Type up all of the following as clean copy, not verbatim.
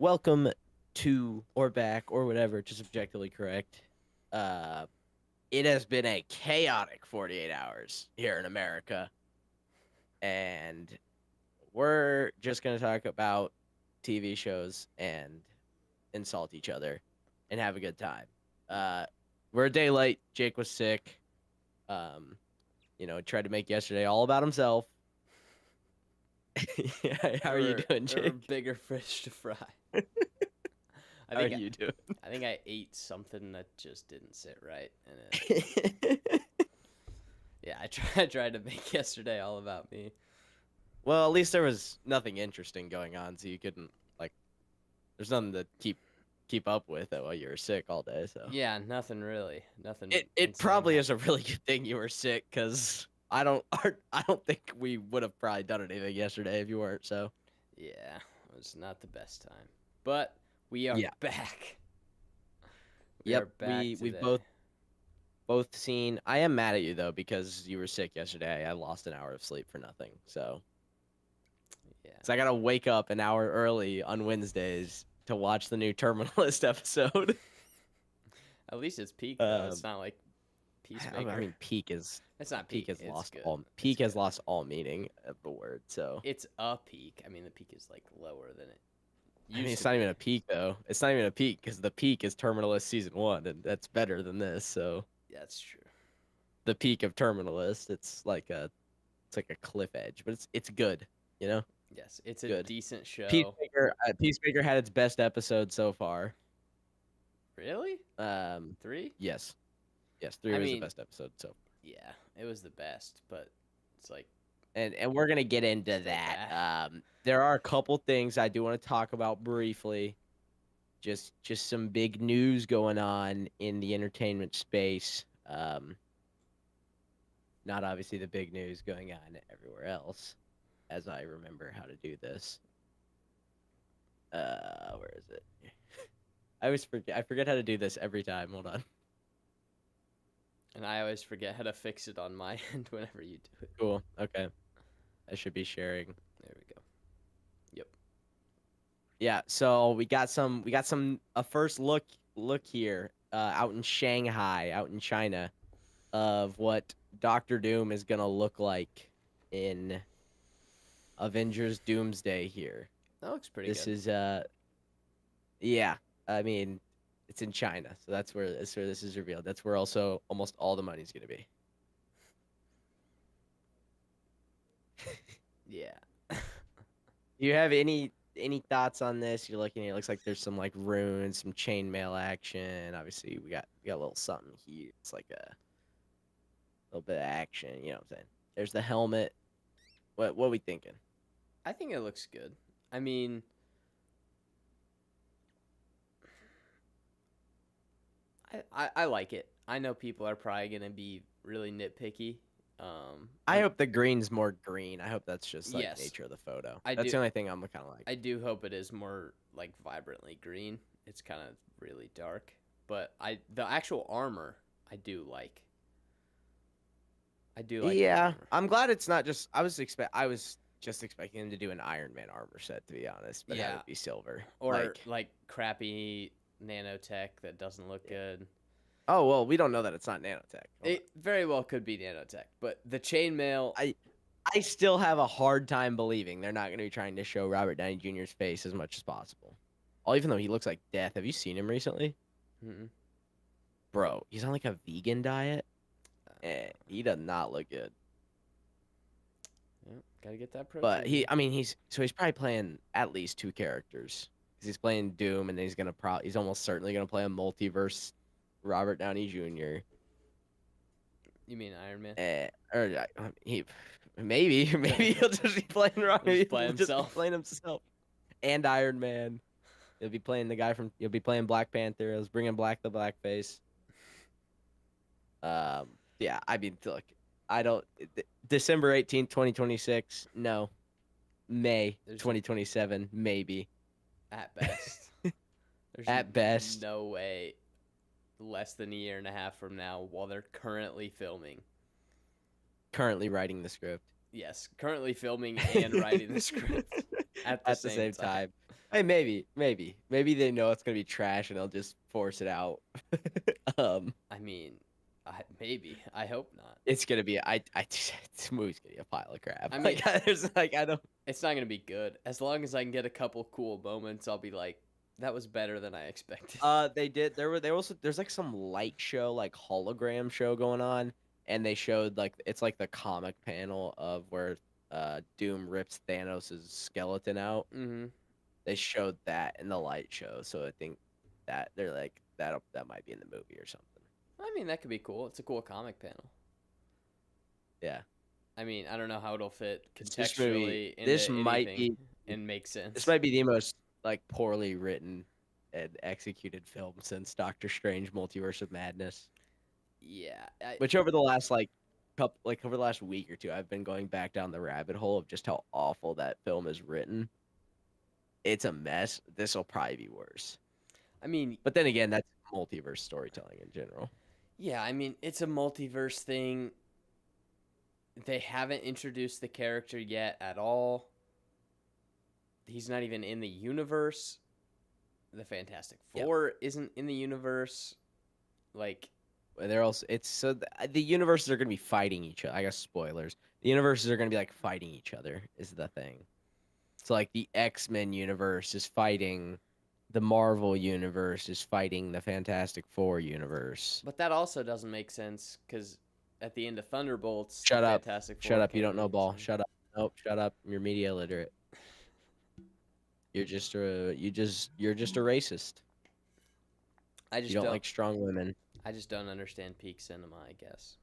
welcome to or back or whatever, just objectively correct. Uh, it has been a chaotic 48 hours here in America, and we're just gonna talk about TV shows and insult each other and have a good time. Uh, we're a day late. Jake was sick. Um, tried to make yesterday all about himself. Yeah, how are you doing, There are Jake? bigger fish to fry. I How are think you doing? I think I ate something that just didn't sit right, and yeah, I tried to make yesterday all about me. Well, at least there was nothing interesting going on, so you couldn't like. There's nothing to keep up with while you were sick all day. So Yeah, nothing really, nothing it insane probably is a happened. really good thing you were sick, because I don't think we would have probably done anything yesterday if you weren't. So Yeah, it was not the best time, but we are yeah, back. We are yep. back We've today. both seen. I am mad at you though because you were sick yesterday. I lost an hour of sleep for nothing. Yeah, So I gotta wake up an hour early on Wednesdays to watch the new Terminalist episode. at least it's peak though. It's um, not like I Peacemaker. mean, It's not peak peak. has It's lost good. all It's peak has good. lost all meaning of the word. So It's a peak. I mean, the peak is like lower than it I mean, used it's to not even be. a peak though. It's not even a peak because the peak is Terminalist season one, and that's better than this. So That's true. the peak of Terminalist, it's like a cliff edge, but it's good. You know, Yes, it's a good. decent show. Peacemaker had its best episode so far. Really? Um, 3? yes, yes, three I was the mean, best episode. So yeah, it was the best, but it's like and we're gonna get into still that. bad. There are a couple things I do want to talk about briefly. Just some big news going on in the entertainment space. Not obviously the big news going on everywhere else, as I remember how to do this. Where is it? I always forget. I forget how to do this every time. Hold on. And I always forget how to fix it on my end whenever you do it. Cool. Okay. I should be sharing. There we go. Yep. Yeah. So we got some a first look here out in Shanghai, out in China, of what Doctor Doom is gonna look like in Avengers Doomsday here. That looks pretty This good. is yeah. I mean, it's in China, so that's where this is revealed. That's where also almost all the money's gonna be. Yeah. Do you have any thoughts on this? You're looking at it looks like there's some like runes, some chainmail action. Obviously, we got a little something here. It's like a little bit of action, you know what I'm saying? There's the helmet. What are we thinking? I think it looks good. I mean, I like it. I know people are probably gonna be really nitpicky. I hope the green's more green. I hope that's just like Yes, nature of the photo. I That's do. the only thing I'm kind of like. I do hope it is more like vibrantly green. It's kind of really dark, but the actual armor I do like. I do like the Yeah, armor. I'm glad it's not just. I was just expecting him to do an Iron Man armor set, to be honest, but have Yeah, it be silver. or Like, like crappy nanotech that doesn't look good. oh well, we don't know that it's not nanotech. Hold on. It very well could be nanotech, but the chainmail. I still have a hard time believing they're not going to be trying to show Robert Downey Jr.'s face as much as possible. Oh, even though he looks like death. Have you seen him recently, Mm-mm. bro? He's on like a vegan diet. Uh, He does not look good. yeah, gotta get that But protein. I mean, he's probably playing at least two characters because he's playing Doom, and then he's almost certainly gonna play a multiverse Robert Downey Jr. You mean Iron Man? Or he maybe he'll just be playing He'll just play He'll just be himself. playing himself and Iron Man. He'll be playing Black Panther. He'll bringing Black the Blackface. Yeah, I mean, look, I don't. December 18th, 2026. No, May There's 2027. Maybe at best. There's at best. no way less than a year and a half from now while they're currently filming. Currently writing the script Yes, currently filming and writing the script at the at the same same time. time. Hey, maybe they know it's gonna be trash and they'll just force it out. um, I mean, maybe. I hope not. it's gonna be this movie's gonna be a pile of crap. I mean, Like, there's like I don't. it's not gonna be good. As long as I can get a couple cool moments, I'll be like, that was better than I expected. They did. They also there's like some light show, like hologram show going on, and they showed like it's like the comic panel of where Doom rips Thanos' skeleton out. Mm-hmm. They showed that in the light show, so I think that they're like that might be in the movie or something. I mean, that could be cool. It's a cool comic panel. Yeah, I mean, I don't know how it'll fit this movie, contextually into anything and make this sense. might be the most like poorly written and executed film since Doctor Strange: Multiverse of Madness. Yeah, Which over the last over the last week or two, I've been going back down the rabbit hole of just how awful that film is written. It's a mess. This will probably be worse. I mean, But then again, that's multiverse storytelling in general. yeah, I mean, it's a multiverse thing. They haven't introduced the character yet at all. He's not even in the universe. The Fantastic Yeah, Four isn't in the universe. Like, they're also it's so the universes are going to be fighting each other. I guess spoilers. The universes are going to be like fighting each other is the thing. So like the X-Men universe is fighting the Marvel universe is fighting the Fantastic Four universe. but that also doesn't make sense because at the end of Thunderbolts, the Shut up. Fantastic Shut Four up. You came don't know in. ball. So. Shut up. Nope, shut up. You're media illiterate. You're just a racist. I You just don't don't. like strong women. I just don't understand peak cinema. I guess.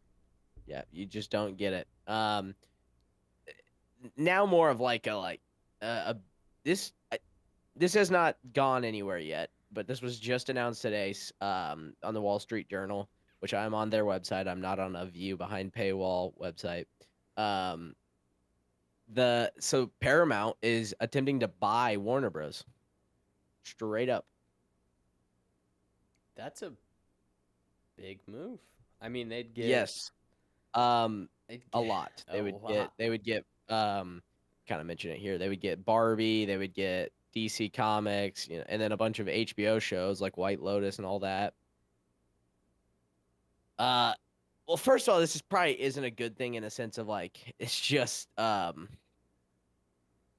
Yeah, you just don't get it. Now more of like a this this has not gone anywhere yet, but this was just announced today on the Wall Street Journal, which I'm on their website. I'm not on a view behind paywall website. Um so Paramount is attempting to buy Warner Bros. Straight up. That's a big move. I mean, they'd get. Yes. They'd A get lot. a lot. They would get kind of mention it here. They would get Barbie, they would get DC Comics, you know, and then a bunch of HBO shows like White Lotus and all that. Uh well, first of all, this is probably isn't a good thing in a sense of like it's just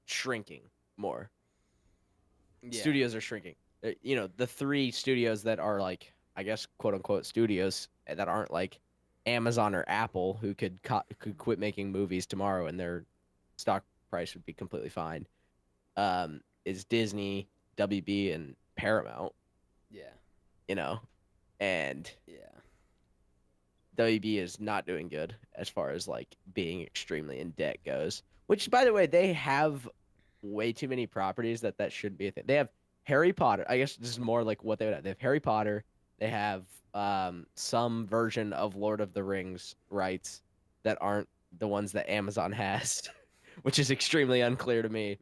shrinking more. Yeah. Studios are shrinking. You know, the three studios that are like I guess quote unquote studios that aren't like Amazon or Apple who could quit making movies tomorrow and their stock price would be completely fine. Is Disney, WB, and Paramount. Yeah. You know, and Yeah. WB is not doing good as far as like being extremely in debt goes. Which, by the way, they have way too many properties that should be a thing. They have Harry Potter. I guess this is more like what they would have. They have Harry Potter. They have some version of Lord of the Rings rights that aren't the ones that Amazon has, which is extremely unclear to me.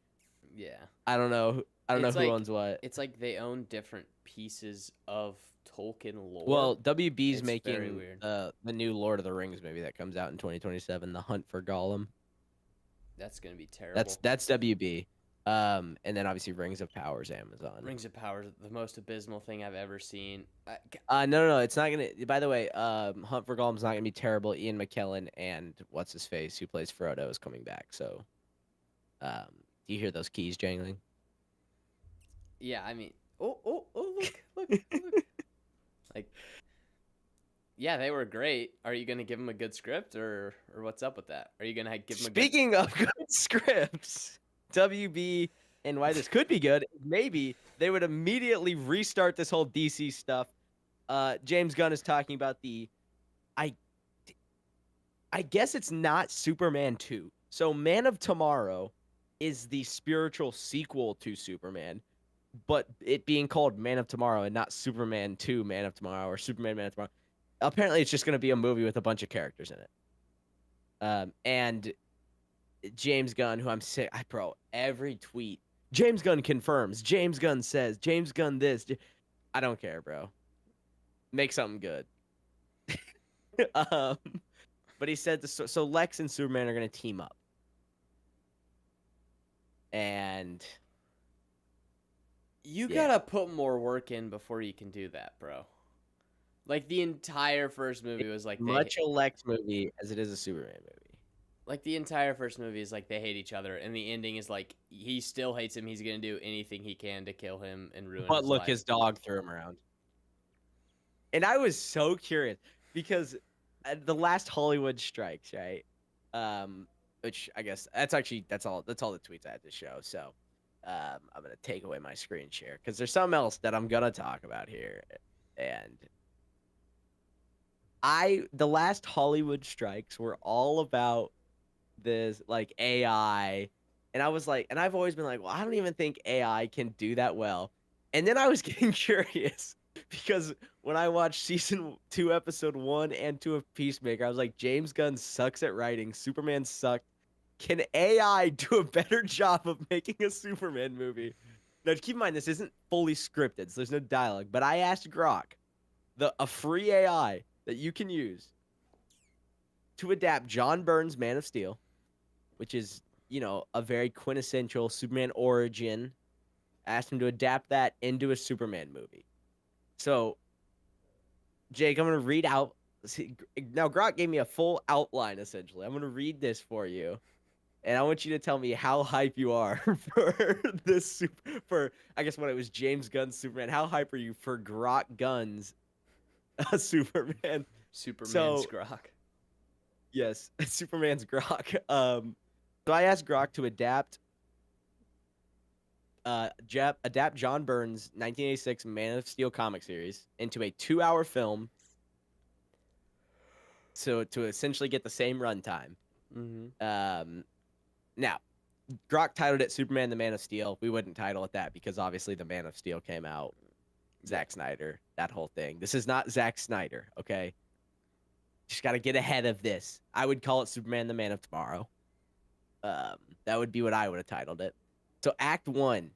Yeah. I don't know. I don't know It's who like owns what. it's like they own different pieces of Tolkien lore. Well, WB's It's very making weird. the new Lord of the Rings movie that comes out in 2027, The Hunt for Gollum. That's gonna be That's terrible. that's WB. And then obviously Rings of Power's Amazon. Rings of Power is the most abysmal thing I've ever seen. No, it's not gonna. By the way, Hunt for Gollum's not gonna be terrible. Ian McKellen and what's his face who plays Frodo is coming back. So, do you hear those keys jangling? Yeah, I mean, oh, look. Like, yeah, they were great. Are you gonna give them a good script, or what's up with that? Are you gonna give them a good? Speaking of good scripts, WB and why this could be good, maybe they would immediately restart this whole DC stuff. James Gunn is talking about I I guess it's not Superman 2. So Man of Tomorrow is the spiritual sequel to Superman, but it being called Man of Tomorrow and not Superman 2 Man of Tomorrow or Superman Man of Tomorrow. Apparently it's just going to be a movie with a bunch of characters in it. And James Gunn, who I'm sick, every tweet, James Gunn confirms, James Gunn says, James Gunn this. I don't care, bro. Make something good. um, but he said so Lex and Superman are going to team up. And You Yeah. gotta put more work in before you can do that, bro. Like the entire first movie was like Much a Lex movie as it is a Superman movie. the entire first movie is like they hate each other, and the ending is like he still hates him. He's gonna do anything he can to kill him and ruin But his look, life. his dog threw him around. And I was so curious because the last Hollywood strikes, right? Which I guess that's all the tweets I had to show. So I'm gonna take away my screen share because there's something else that I'm gonna talk about here. And the last Hollywood strikes were all about this like AI, and I was like, and I've always been like, well, I don't even think AI can do that well. And then I was getting curious because when I watched season 2, episode 1 and 2 of Peacemaker, I was like, James Gunn sucks at writing. Superman sucked. Can AI do a better job of making a Superman movie? Now, keep in mind, this isn't fully scripted, so there's no dialogue. But I asked Grok, a free AI that you can use to adapt John Byrne's Man of Steel, which is, a very quintessential Superman origin. Asked him to adapt that into a Superman movie. So, Jake, I'm going to read out. Now, Grok gave me a full outline, essentially. I'm going to read this for you. And I want you to tell me how hype you are for I guess when it was James Gunn's Superman. How hype are you for Grok Gunn's Superman? Superman's So, Grok. yes, Superman's Grok. So I asked Grok to adapt John Byrne's 1986 Man of Steel comic series into a 2-hour film, so to essentially get the same runtime. Now, Grok titled it Superman the Man of Steel. We wouldn't title it that because obviously the Man of Steel came out. Zack Snyder, that whole thing. This is not Zack Snyder, okay? Just got to get ahead of this. I would call it Superman the Man of Tomorrow. That would be what I would have titled it. So Act 1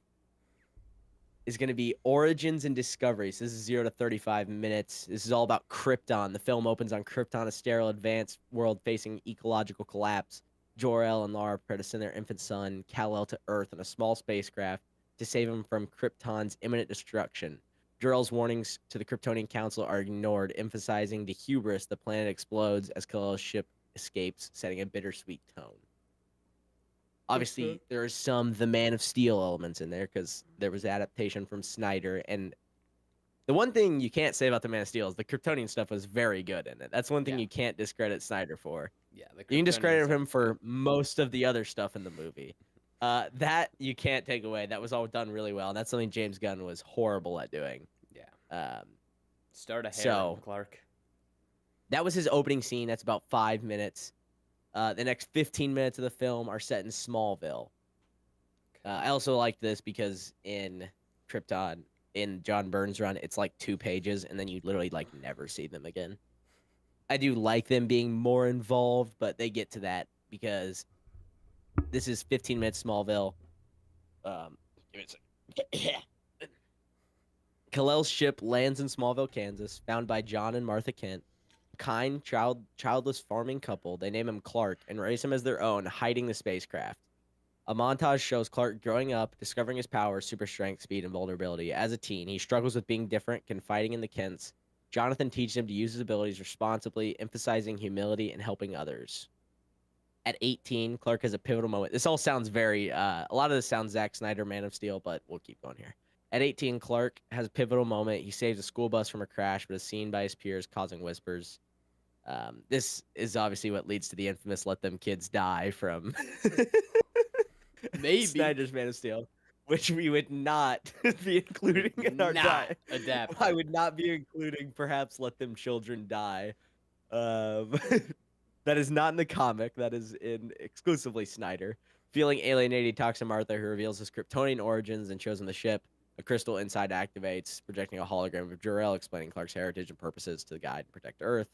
is going to be Origins and Discoveries. This is 0 to 35 minutes. This is all about Krypton. The film opens on Krypton, a sterile advanced world facing ecological collapse. Jor-El and Lara prepare to send their infant son, Kal-El, to Earth in a small spacecraft to save him from Krypton's imminent destruction. Jor-El's warnings to the Kryptonian Council are ignored, emphasizing the hubris the planet explodes as Kal-El's ship escapes, setting a bittersweet tone. Obviously, there are some The Man of Steel elements in there because there was adaptation from Snyder. And the one thing you can't say about The Man of Steel is the Kryptonian stuff was very good in it. That's one thing you can't discredit Snyder for. Yeah, you can discredit him for most of the other stuff in the movie. That you can't take away. That was all done really well. And that's something James Gunn was horrible at doing. Yeah. Start a harem, Clark. That was his opening scene. That's about 5 minutes. The next 15 minutes of the film are set in Smallville. I also like this because in Krypton, in John Byrne's run, it's like 2 pages, and then you literally like never see them again. I do like them being more involved, but they get to that because this is 15 minutes Smallville. Give me a second. Kal-El's ship lands in Smallville, Kansas, found by John and Martha Kent. Kind, childless farming couple. They name him Clark and raise him as their own, hiding the spacecraft. A montage shows Clark growing up, discovering his powers, super strength, speed, and vulnerability. As a teen, he struggles with being different, confiding in the Kents. Jonathan teaches him to use his abilities responsibly, emphasizing humility and helping others. At 18, Clark has a pivotal moment. This all sounds very, a lot of this sounds Zack Snyder, Man of Steel, but we'll keep going here. At 18, Clark has a pivotal moment. He saves a school bus from a crash, but is seen by his peers, causing whispers. This is obviously what leads to the infamous "Let Them Kids Die" from Maybe Snyder's Man of Steel, which we would not be including in our die. I would not be including perhaps "Let Them Children Die." That is not in the comic. That is in exclusively Snyder. Feeling alienated, he talks to Martha, who reveals his Kryptonian origins and shows him the ship. A crystal inside activates, projecting a hologram of Jor-El, explaining Clark's heritage and purposes to guide and protect Earth.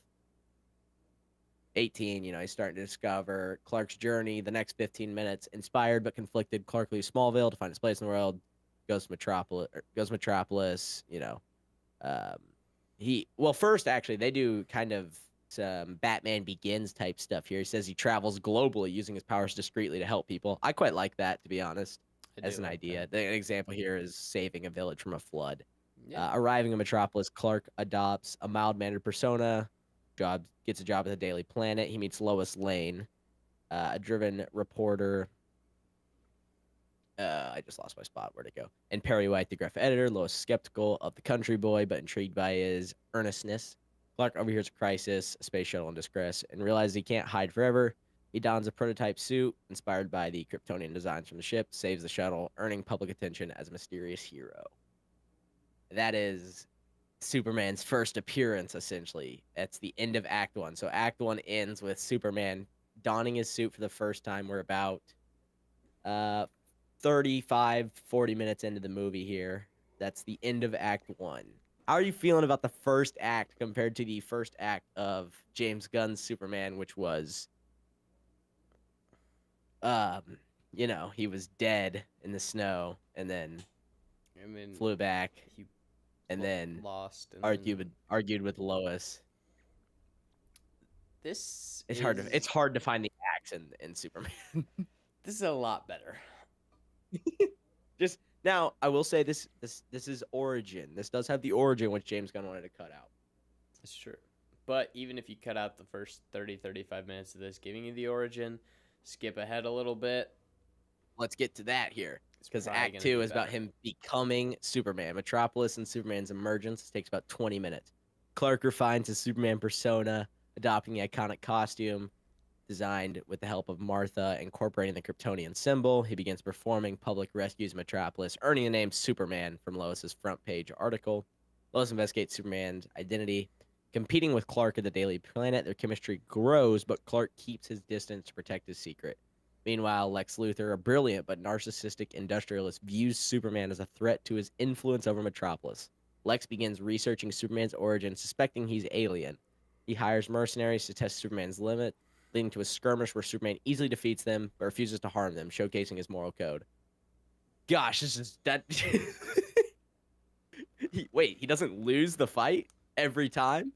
18, he's starting to discover Clark's journey. The next 15 minutes, inspired but conflicted, Clark leaves Smallville to find his place in the world. Goes to Metropolis. First actually they do kind of some Batman Begins type stuff here. He says he travels globally using his powers discreetly to help people. I quite like that, to be honest. I do as an like idea. that. The example here is saving a village from a flood. Yeah. Arriving in Metropolis, Clark adopts a mild-mannered persona. Gets a job at the Daily Planet. He meets Lois Lane, a driven reporter. I just lost my spot. Where'd it go? And Perry White, the graphic editor. Lois is skeptical of the country boy, but intrigued by his earnestness. Clark overhears a crisis, a space shuttle in distress, and realizes he can't hide forever. He dons a prototype suit inspired by the Kryptonian designs from the ship, saves the shuttle, earning public attention as a mysterious hero. That is Superman's first appearance, essentially. That's the end of Act 1. So Act 1 ends with Superman donning his suit for the first time. We're about uh, 35, 40 minutes into the movie here. That's the end of Act 1. How are you feeling about the first act compared to the first act of James Gunn's Superman, which was, um, he was dead in the snow and then I mean, flew back he and then lost, and argued then with argued with Lois. this It's hard to is it's hard to find the acts in Superman. this is a lot better. Just now, I will say this is origin. This does have the origin which James Gunn wanted to cut out. It's true. But even if you cut out the first 30, 35 minutes of this, giving you the origin, skip ahead a little bit. Let's get to that here. It's Because probably Act gonna 2 be is about better. him becoming Superman. Metropolis and Superman's emergence takes about 20 minutes. Clark refines his Superman persona, adopting the iconic costume designed with the help of Martha, incorporating the Kryptonian symbol. He begins performing public rescues in Metropolis, earning the name Superman from Lois's front page article. Lois investigates Superman's identity. Competing with Clark at the Daily Planet, their chemistry grows, but Clark keeps his distance to protect his secret. Meanwhile, Lex Luthor, a brilliant but narcissistic industrialist, views Superman as a threat to his influence over Metropolis. Lex begins researching Superman's origin, suspecting he's alien. He hires mercenaries to test Superman's limit, leading to a skirmish where Superman easily defeats them but refuses to harm them, showcasing his moral code. Gosh, this is that. He doesn't lose the fight every time?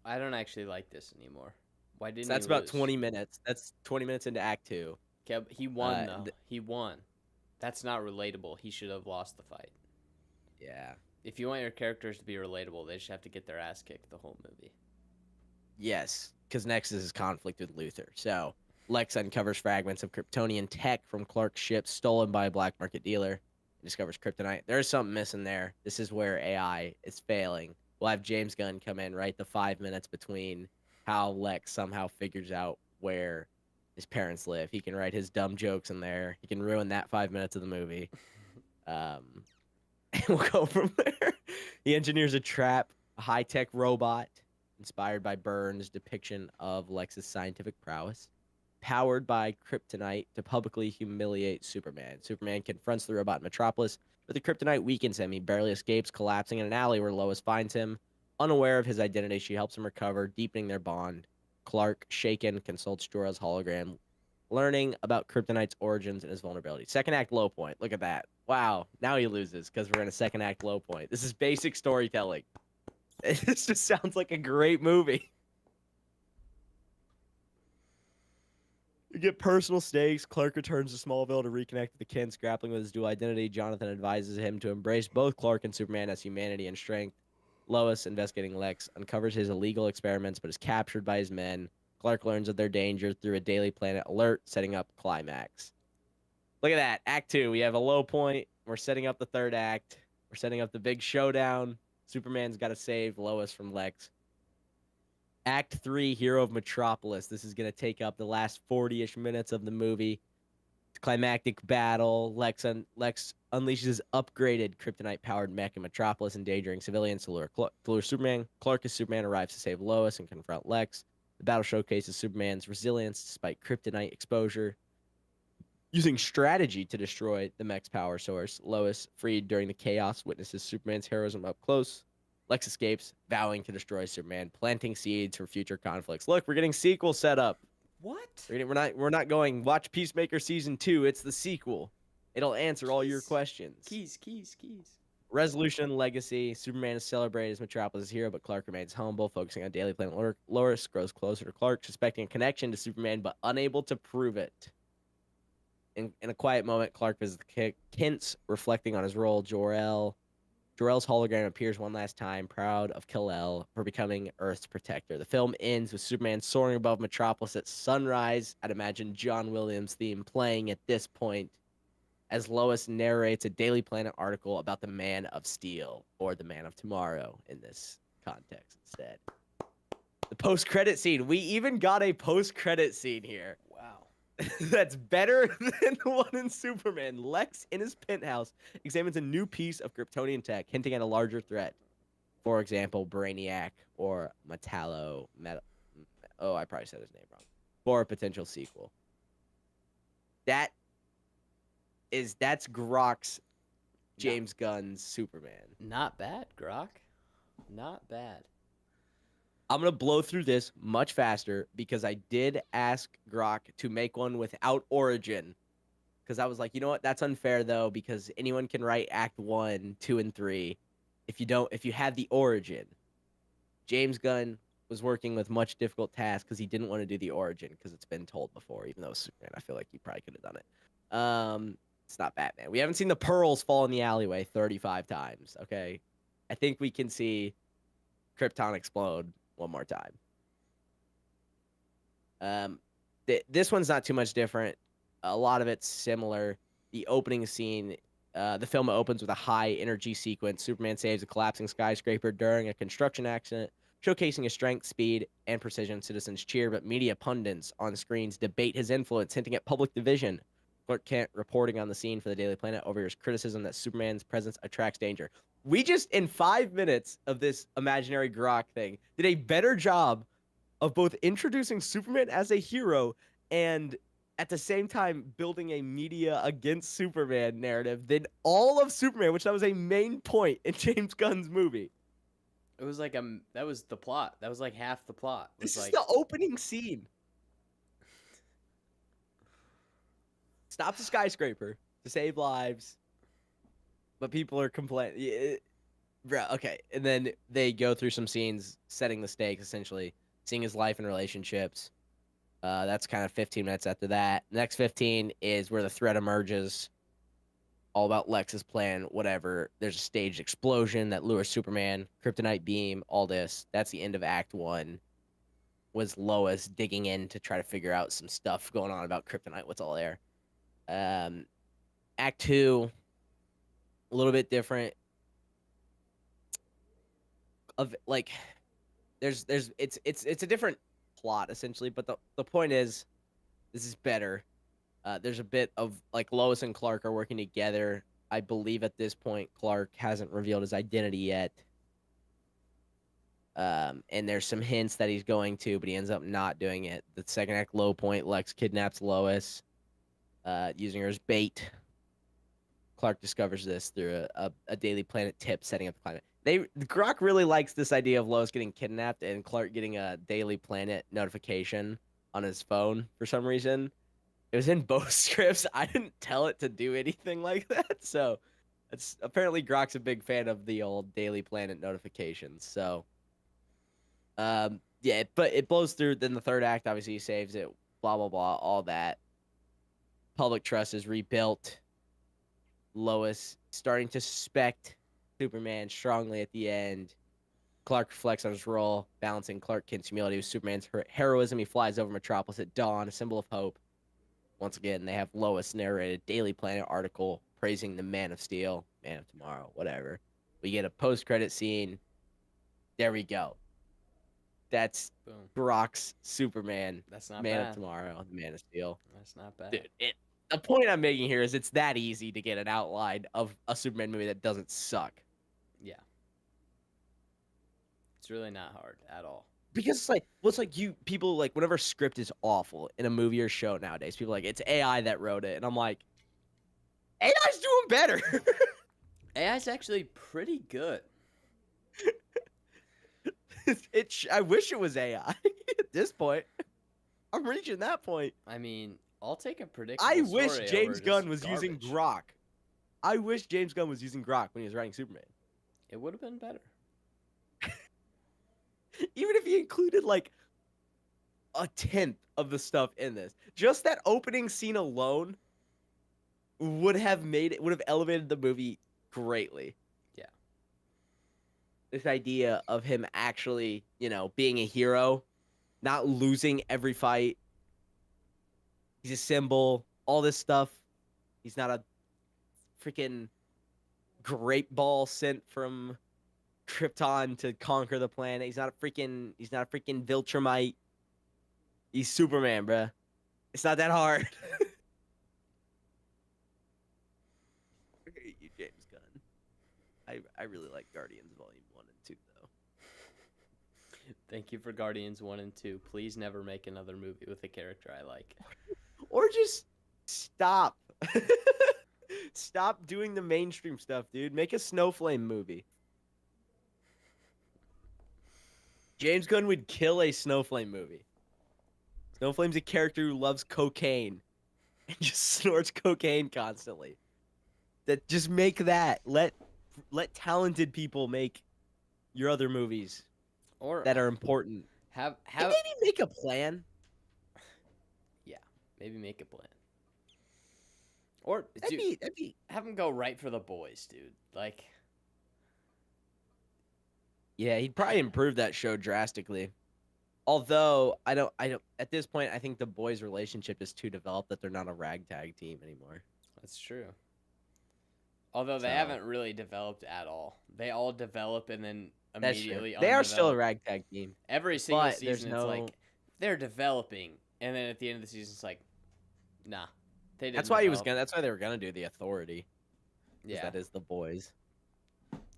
I don't actually like this anymore. Why didn't So he that's about lose? 20 minutes. That's 20 minutes into Act 2. Okay, he won though. Th- He won. That's not relatable. He should have lost the fight. yeah. If you want your characters to be relatable, they just have to get their ass kicked the whole movie. Yes, because next is his conflict with Luthor. So Lex uncovers fragments of Kryptonian tech from Clark's ship stolen by a black market dealer and discovers kryptonite. There's something missing there. This is where AI is failing. We'll have James Gunn come in, right? The 5 minutes between how Lex somehow figures out where his parents live. He can write his dumb jokes in there. He can ruin that 5 minutes of the movie. And we'll go from there. He engineers a trap, a high-tech robot inspired by Burns' depiction of Lex's scientific prowess, powered by kryptonite to publicly humiliate Superman. Superman confronts the robot in Metropolis, but the kryptonite weakens him. He barely escapes, collapsing in an alley where Lois finds him. Unaware of his identity, she helps him recover, deepening their bond. Clark, shaken, consults Jor-El's hologram, learning about kryptonite's origins and his vulnerability. Second act low point. Look at that. Wow. Now he loses because we're in a second act low point. This is basic storytelling. This just sounds like a great movie. You get personal stakes. Clark returns to Smallville to reconnect with the Kents, grappling with his dual identity. Jonathan advises him to embrace both Clark and Superman as humanity and strength. Lois, investigating Lex, uncovers his illegal experiments but is captured by his men. Clark learns of their danger through a Daily Planet alert, setting up climax. Look at that. Act 2. We have a low point. We're setting up the third act. We're setting up the big showdown. Superman's got to save Lois from Lex. Act 3, Hero of Metropolis. This is going to take up the last 40-ish minutes of the movie. Climactic battle. Lex unleashes his upgraded kryptonite-powered mech in Metropolis, endangering civilians to lure Superman. Clark as Superman arrives to save Lois and confront Lex. The battle showcases Superman's resilience despite kryptonite exposure. Using strategy to destroy the mech's power source, Lois, freed during the chaos, witnesses Superman's heroism up close. Lex escapes, vowing to destroy Superman, planting seeds for future conflicts. Look, we're getting sequel set up. What? We're not going watch Peacemaker season 2. It's the sequel. It'll answer all your questions. Keys. Resolution and legacy. Superman is celebrated as Metropolis' hero, but Clark remains humble, focusing on Daily Planet. Lois grows closer to Clark, suspecting a connection to Superman, but unable to prove it. In a quiet moment, Clark visits Kent's, reflecting on his role. Jor-El's hologram appears one last time, proud of Kal-El for becoming Earth's protector. The film ends with Superman soaring above Metropolis at sunrise. I'd imagine John Williams' theme playing at this point as Lois narrates a Daily Planet article about the Man of Steel, or the Man of Tomorrow in this context instead. The post-credit scene. We even got a post-credit scene here. Wow. That's better than the one in Superman. Lex, in his penthouse, examines a new piece of Kryptonian tech, hinting at a larger threat. For example, Brainiac or oh, I probably said his name wrong. For a potential sequel. That's Grok's James Gunn's Superman. Not bad, Grok. Not bad. I'm going to blow through this much faster because I did ask Grok to make one without origin. Because I was like, you know what? That's unfair, though, because anyone can write Act 1, 2, and 3 if you have the origin. James Gunn was working with much difficult tasks because he didn't want to do the origin because it's been told before, even though Superman, I feel like he probably could have done it. It's not Batman. We haven't seen the pearls fall in the alleyway 35 times, okay? I think we can see Krypton explode one more time. This one's not too much different. A lot of it's similar. The opening scene, the film opens with a high energy sequence. Superman saves a collapsing skyscraper during a construction accident, showcasing his strength, speed, and precision. Citizens cheer, but media pundits on screens debate his influence, hinting at public division. Clark Kent, reporting on the scene for the Daily Planet, overhears criticism that Superman's presence attracts danger. We just, in 5 minutes of this imaginary Grok thing, did a better job of both introducing Superman as a hero and at the same time building a media against Superman narrative than all of Superman, which that was a main point in James Gunn's movie. It was like that was the plot. That was like half the plot. This is like the opening scene. Stops a skyscraper to save lives, but people are complaining. Bro, okay. And then they go through some scenes setting the stakes, essentially, seeing his life and relationships. That's kind of 15 minutes after that. The next 15 is where the threat emerges. All about Lex's plan, whatever. There's a staged explosion that lures Superman, kryptonite beam, all this. That's the end of Act 1. Was Lois digging in to try to figure out some stuff going on about kryptonite, what's all there. Act 2, a little bit different. Of like, it's a different plot essentially, but the point is, this is better. There's a bit of like Lois and Clark are working together. I believe at this point Clark hasn't revealed his identity yet. And there's some hints that he's going to, but he ends up not doing it. The second act low point, Lex kidnaps Lois, using her as bait. Clark discovers this through a Daily Planet tip setting up the climate. Grok really likes this idea of Lois getting kidnapped and Clark getting a Daily Planet notification on his phone for some reason. It was in both scripts. I didn't tell it to do anything like that. So it's apparently Grok's a big fan of the old Daily Planet notifications. So yeah, but it blows through. Then the third act, obviously, he saves it. Blah blah blah, all that. Public trust is rebuilt. Lois starting to suspect Superman strongly at the end. Clark reflects on his role, balancing Clark Kent's humility with Superman's heroism. He flies over Metropolis at dawn, a symbol of hope. Once again, they have Lois narrate a Daily Planet article praising the Man of Steel, Man of Tomorrow, whatever. We get a post-credit scene. There we go. That's boom. Grok's Superman. That's not Man bad. of Tomorrow, the Man of Steel. That's not bad. Dude, the point I'm making here is it's that easy to get an outline of a Superman movie that doesn't suck. Yeah. It's really not hard at all. Because it's like, well, it's like people like whenever a script is awful in a movie or show nowadays, people are like, it's AI that wrote it. And I'm like, AI's doing better. AI's actually pretty good. I wish it was AI at this point. I'm reaching that point. I mean, I'll take a predictable I story wish James over Gunn just was using garbage. Grok. I wish James Gunn was using Grok when he was writing Superman. It would have been better. Even if he included like a tenth of the stuff in this. Just that opening scene alone would have elevated the movie greatly. Yeah. This idea of him actually, being a hero, not losing every fight. He's a symbol, all this stuff. He's not a freaking grape ball sent from Krypton to conquer the planet. He's not a freaking Viltrumite. He's Superman, bruh. It's not that hard. I hate you, James Gunn. I really like Guardians Volume 1 and 2, though. Thank you for Guardians 1 and 2. Please never make another movie with a character I like. Or just stop. Stop doing the mainstream stuff, dude. Make a Snowflame movie. James Gunn would kill a Snowflame movie. Snowflame's a character who loves cocaine and just snorts cocaine constantly. Just make that. Let talented people make your other movies Or that are important. have And maybe make a plan. Yeah, maybe make a plan. Or That'd be have him go right for The Boys, dude. Like, yeah, he'd probably improve that show drastically. Although I don't at this point I think the boys' relationship is too developed that they're not a ragtag team anymore. that's true. Although they haven't really developed at all. They all develop and then immediately They are still a undevelop. ragtag team. Every single but there's season, it's no- like they're developing, and then at the end of the season, it's like, nah, they didn't. That's why that's why they were gonna do the Authority. Yeah, That is the boys.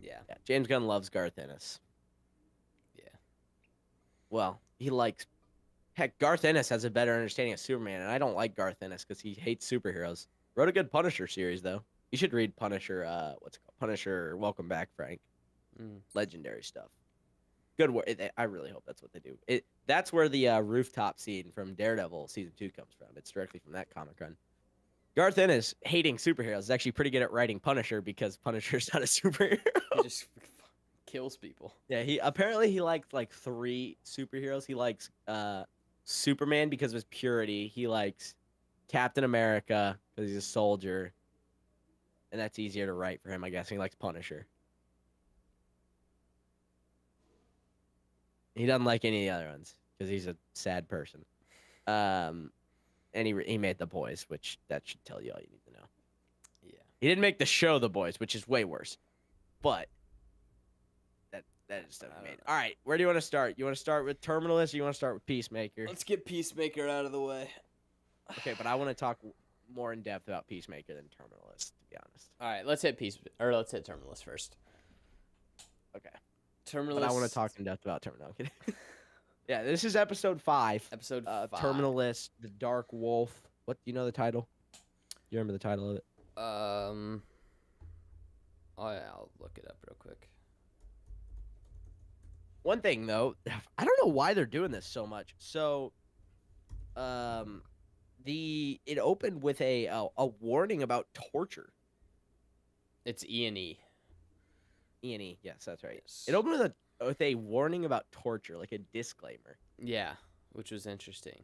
yeah, Yeah, James Gunn loves Garth Ennis. yeah. Well, heck, Garth Ennis has a better understanding of Superman, and I don't like Garth Ennis because he hates superheroes. Wrote a good Punisher series though. You should read Punisher. What's it called? Punisher. Welcome Back, Frank. Legendary stuff. Good work. I really hope that's what they do. That's where the rooftop scene from Daredevil season 2 comes from. It's directly from that comic run. Garth Ennis hating superheroes is actually pretty good at writing Punisher because Punisher's not a superhero. He just kills people. Yeah, he likes like 3 superheroes. He likes Superman because of his purity. He likes Captain America because he's a soldier. And that's easier to write for him, I guess. He likes Punisher. He doesn't like any of the other ones because he's a sad person. And he made The Boys, which that should tell you all you need to know. Yeah. He didn't make the show The Boys, which is way worse. But that is stuff he made. All right, where do you want to start? You want to start with Terminalist or you want to start with Peacemaker? Let's get Peacemaker out of the way. Okay, but I want to talk more in depth about Peacemaker than Terminalist, to be honest. All right, let's hit Terminalist first. Okay. Terminalist. But I want to talk in depth about Terminal. Yeah, this is episode 5. Episode 5. Terminalist, The Dark Wolf. What do you know the title? You remember the title of it? Oh yeah, I'll look it up real quick. One thing though, I don't know why they're doing this so much. So, it opened with a warning about torture. It's E&E. E&E, yes, that's right. Yes. It opened with a warning about torture, like a disclaimer. Yeah, which was interesting.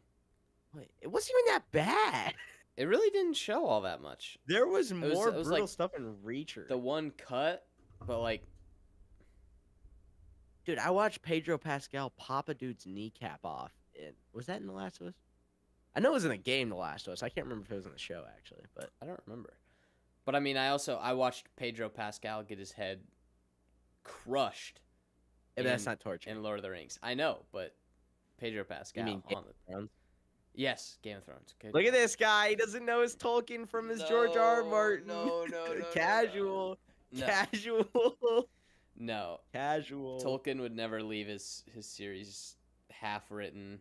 Wait, it wasn't even that bad. It really didn't show all that much. There was more it was brutal like stuff in Reacher. The one cut, but like, Dude, I watched Pedro Pascal pop a dude's kneecap off. Was that in The Last of Us? I know it was in the game The Last of Us. I can't remember if it was in the show, actually. But I don't remember. But I mean, I watched Pedro Pascal get his head crushed. but that's not torture. In Lord of the Rings. I know, but Pedro Pascal. You mean Game on of the... Thrones? Yes, Game of Thrones. Good. Look at this guy. He doesn't know his Tolkien from his George R. R. Martin. No. Casual. No. Casual. No. Casual. Tolkien would never leave his series half written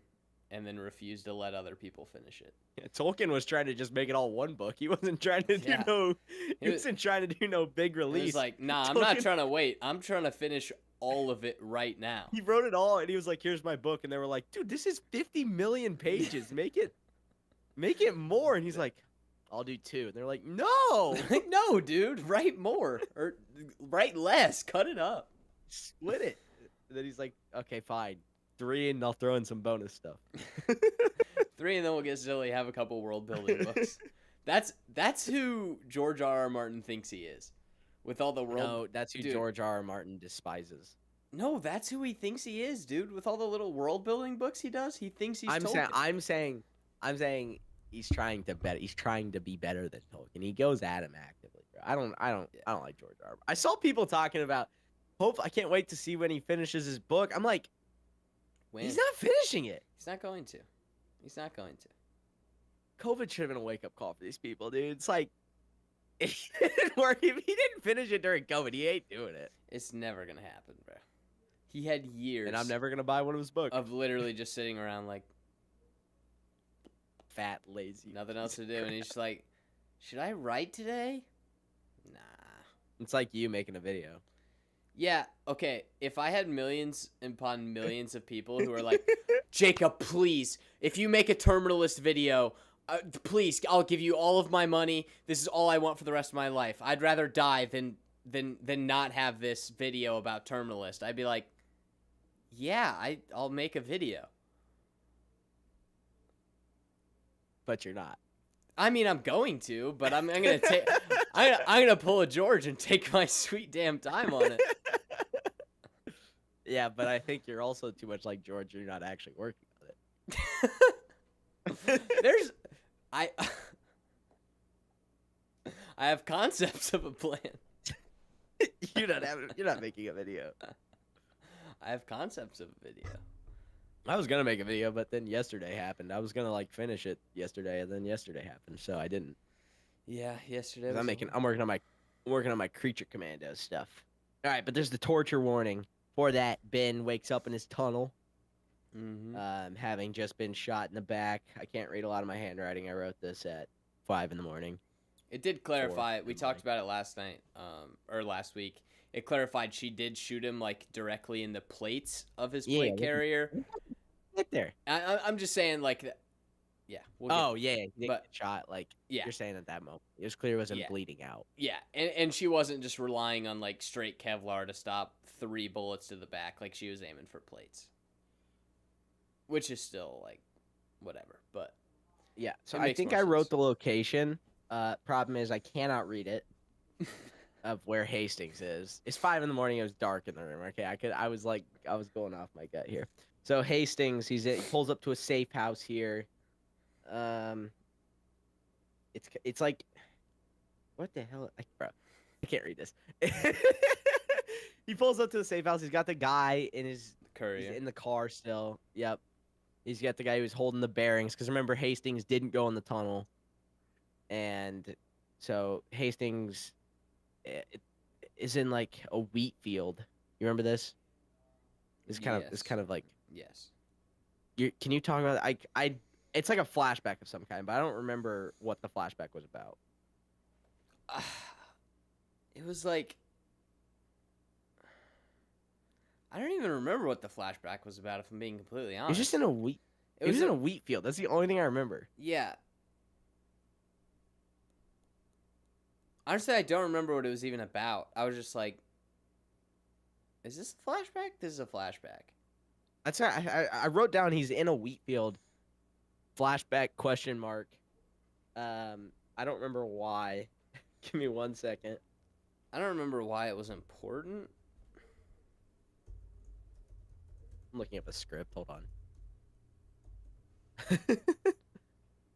and then refuse to let other people finish it. Yeah, Tolkien was trying to just make it all one book. He wasn't trying to do He wasn't trying to do no big release. He was like, nah, I'm not trying to wait. I'm trying to finish all of it right now. He wrote it all, and he was like, "Here's my book," and they were like, "Dude, this is 50 million pages. Make it more." And he's like, "I'll do 2." And they're like, "No, Like, no, dude, write more or write less. Cut it up. split it." And then he's like, "Okay, fine, 3, and I'll throw in some bonus stuff." 3, and then we'll get silly. Have a couple world building books. That's who George R.R. Martin thinks he is, with all the world. No, that's who Dude, George R. R. Martin despises. no, that's who he thinks he is, dude. With all the little world building books he does, he thinks he's I'm Tolkien. saying, I'm saying he's trying to He's trying to be better than Tolkien. He goes at him actively. Bro. I don't like George R. R. I saw people talking about. Hope I can't wait to see when he finishes his book. I'm like, When? he's not finishing it. He's not going to. He's not going to. COVID should have been a wake up call for these people, dude. It's like, it didn't work. If he didn't finish it during COVID, he ain't doing it. It's never gonna happen, bro. He had years. And I'm never gonna buy one of his books. Of literally just sitting around like Fat, lazy, nothing else to do, and he's just like, should I write today? Nah. It's like you making a video. Yeah, okay. If I had millions upon millions of people who are like, Jacob, please, if you make a Terminalist video, please, I'll give you all of my money. This is all I want for the rest of my life. I'd rather die than not have this video about Terminalist. I'd be like, yeah, I'll make a video. But you're not. I mean, I'm going to, but I'm gonna take. I'm gonna pull a George and take my sweet damn time on it. Yeah, but I think you're also too much like George. You're not actually working on it. There's, I have concepts of a plan. You're not making a video. I have concepts of a video. I was gonna make a video, but then yesterday happened. I was gonna like finish it yesterday, and then yesterday happened, so I didn't. Yeah, yesterday. I'm working on my creature commando stuff. All right, but there's the torture warning. For that, Ben wakes up in his tunnel, having just been shot in the back. I can't read a lot of my handwriting. I wrote this at 5 a.m. It did clarify. We talked about it last night, or last week. It clarified she did shoot him like directly in the plates of his plate carrier. Get there. I'm just saying, like, yeah. He didn't get shot. Like, yeah, you're saying at that moment, it was clear it wasn't bleeding out. Yeah, and she wasn't just relying on like straight Kevlar to stop 3 bullets to the back. Like, she was aiming for plates, which is still like, whatever. But yeah, so I think I wrote the location. Problem is I cannot read it. Of where Hastings is. It's 5 a.m. It was dark in the room. Okay, I was going off my gut here. So Hastings, he pulls up to a safe house here. It's like, what the hell? Bro, I can't read this. He pulls up to the safe house. He's got the guy in his courier. He's in the car still. Yep. He's got the guy who's holding the bearings. Because remember, Hastings didn't go in the tunnel, and so Hastings is in like a wheat field. You remember this? It's kind of like, yes. Can you talk about it? It's like a flashback of some kind, but I don't remember what the flashback was about. It was like, I don't even remember what the flashback was about, if I'm being completely honest. It was just in a wheat. It was in a wheat field. That's the only thing I remember. Yeah. Honestly, I don't remember what it was even about. I was just like, is this a flashback? This is a flashback. That's I wrote down he's in a wheat field. Flashback ? I don't remember why. Give me 1 second. I don't remember why it was important. I'm looking up a script. Hold on.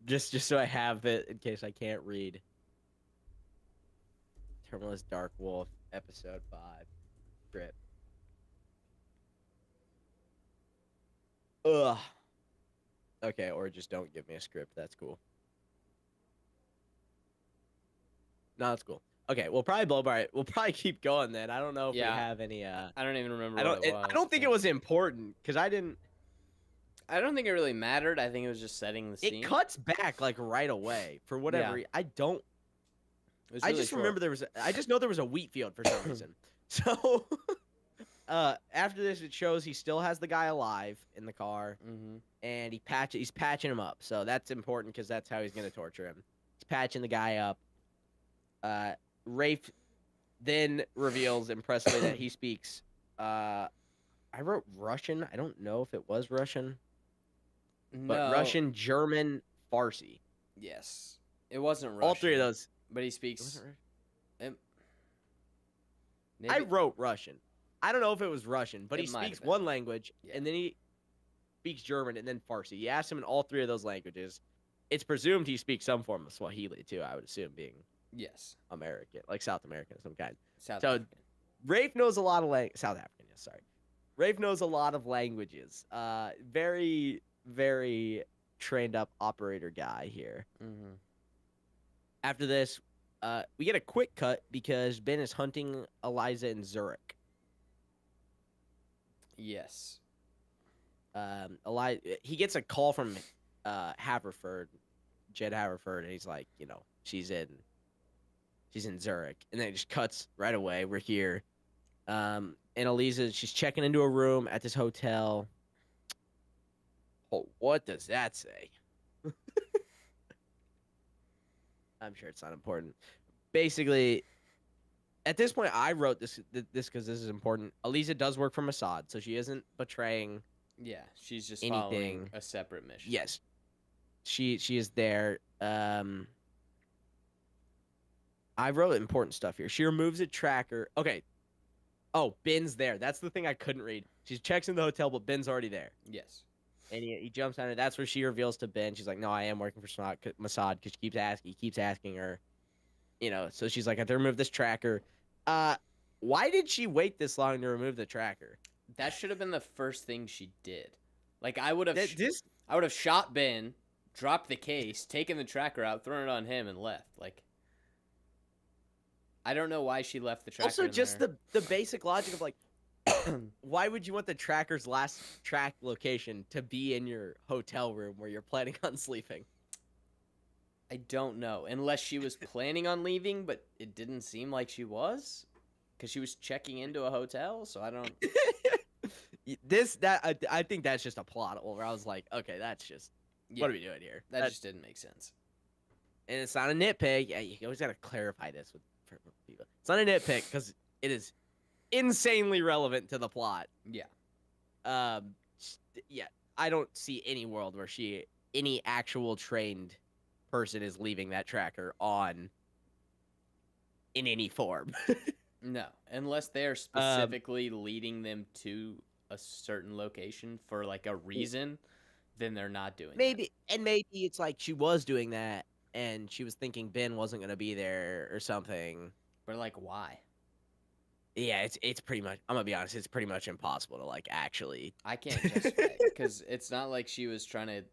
just so I have it in case I can't read. Terminalist Dark Wolf, episode 5, script. Ugh. Okay, or just don't give me a script. That's cool. No, that's cool. Okay, we'll probably blow by it. We'll probably keep going then. I don't know if we have any. I don't even remember. I don't think it was important because I didn't. I don't think it really mattered. I think it was just setting the scene. It cuts back like right away for whatever. Yeah. I don't. Really I just remember there was. I just know there was a wheat field for some reason. So, after this, it shows he still has the guy alive in the car, and he's patching him up. So that's important because that's how he's gonna torture him. He's patching the guy up. Rafe then reveals impressively that he speaks. I wrote Russian. I don't know if it was Russian, but Russian, German, Farsi. Yes. It wasn't Russian. All three of those. But he It speaks. wasn't Russian. It, I maybe wrote Russian. I don't know if it was Russian, but It he might speaks have been. one language, Yeah. and then he speaks German, and then Farsi. You asked him in all three of those languages. It's presumed he speaks some form of Swahili, too, I would assume, being yes. American, like South American of some kind. South So, African. Rafe knows a lot of South African, yes, sorry. Rafe knows a lot of languages. Very, very trained up operator guy here. Mm-hmm. After this, we get a quick cut because Ben is hunting Eliza in Zurich. Yes. He gets a call from Haverford, Jed Haverford, and he's like, she's in Zurich, and then it just cuts right away. We're here, and Eliza, she's checking into a room at this hotel. Oh, what does that say? I'm sure it's not important. Basically, at this point, I wrote this because this is important. Eliza does work for Mossad, so she isn't betraying. Yeah, she's just anything. following a separate mission. Yes, she is there. I wrote important stuff here. She removes a tracker. Okay. Oh, Ben's there. That's the thing I couldn't read. She checks in the hotel, but Ben's already there. Yes. And he jumps on her. That's where she reveals to Ben. She's like, "No, I am working for Mossad," because he keeps asking her. So she's like, "I have to remove this tracker." Why did she wait this long to remove the tracker? That should have been the first thing she did. Like I would have I would have shot Ben, dropped the case, taken the tracker out, thrown it on him, and left. Like I don't know why she left the tracker. Also, in just there. the basic logic of like, why would you want the tracker's last track location to be in your hotel room where you're planning on sleeping? I don't know, unless she was planning on leaving, but it didn't seem like she was, because she was checking into a hotel. So I don't. I think that's just a plot hole where I was like, okay, that's just what are we doing here? That just didn't make sense. And it's not a nitpick. Yeah, you always gotta clarify this for people. It's not a nitpick because it is insanely relevant to the plot. Yeah. Yeah. I don't see any world where any actual trained person is leaving that tracker on in any form. No, unless they're specifically leading them to a certain location for like a reason, then they're not doing that. And maybe it's like she was doing that and she was thinking Ben wasn't going to be there or something. But like, why? Yeah, it's pretty much, I'm going to be honest, it's pretty much impossible to like actually. I can't justify it because it's not like she was trying to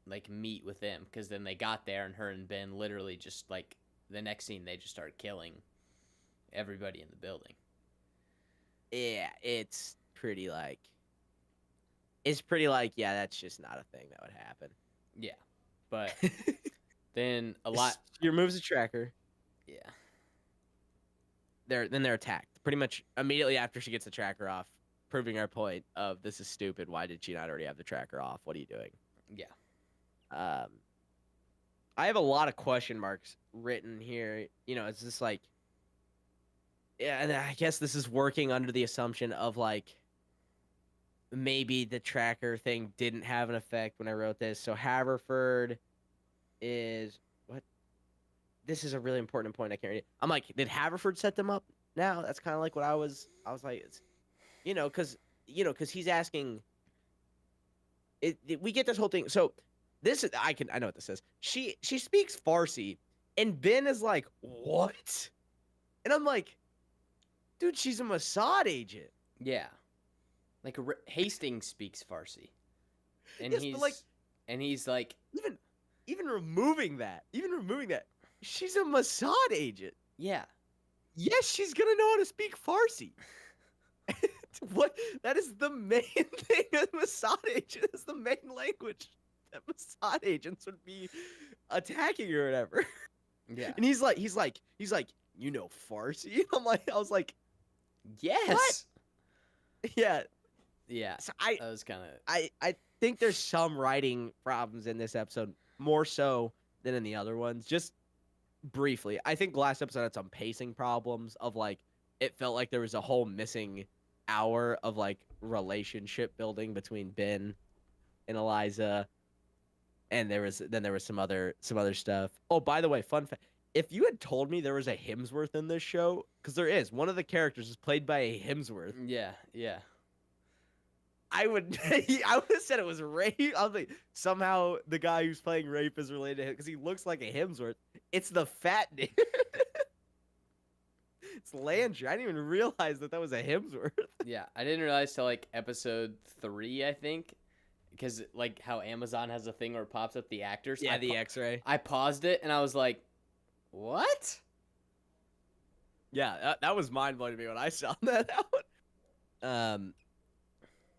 like meet with them, because then they got there and her and Ben literally just like the next scene they just started killing everybody in the building. Yeah, it's pretty like, yeah, that's just not a thing that would happen. Yeah, but then She removes the tracker. Yeah. They're attacked pretty much immediately after she gets the tracker off, proving our point of this is stupid. Why did she not already have the tracker off? What are you doing? Yeah. I have a lot of question marks written here. It's just like, yeah, and I guess this is working under the assumption of like maybe the tracker thing didn't have an effect when I wrote this. So Haverford is what? This is a really important point. I can't read it. I'm like, did Haverford set them up? Now that's kind of like what I was like, it's, because he's asking. We get this whole thing. So this is I know what this is. She speaks Farsi, and Ben is like, what? And I'm like, dude, she's a Mossad agent. Yeah, like Hastings speaks Farsi, and yes, he's like, even removing that, she's a Mossad agent. Yeah. Yes, she's gonna know how to speak Farsi. What? That is the main thing. Mossad agent is the main language that Mossad agents would be attacking or whatever. Yeah. And he's like, you know Farsi? I was like, yes. What? Yeah. Yeah. So that was kind of. I think there's some writing problems in this episode, more so than in the other ones. Just briefly, I think last episode had some pacing problems of like, it felt like there was a whole missing hour of like relationship building between Ben and Eliza. And there was some other stuff. Oh, by the way, fun fact. If you had told me there was a Hemsworth in this show, because there is, one of the characters is played by a Hemsworth, Yeah, yeah. I would I would have said it was Rafe. I was like, somehow the guy who's playing Rafe is related to him because he looks like a Hemsworth. It's the fat dude. It's Landry. I didn't even realize that was a Hemsworth. Yeah, I didn't realize till like episode 3, I think, because like how Amazon has a thing where it pops up the actors. Yeah, the X-ray. I paused it and I was like, "What?" Yeah, that was mind blowing to me when I saw that out.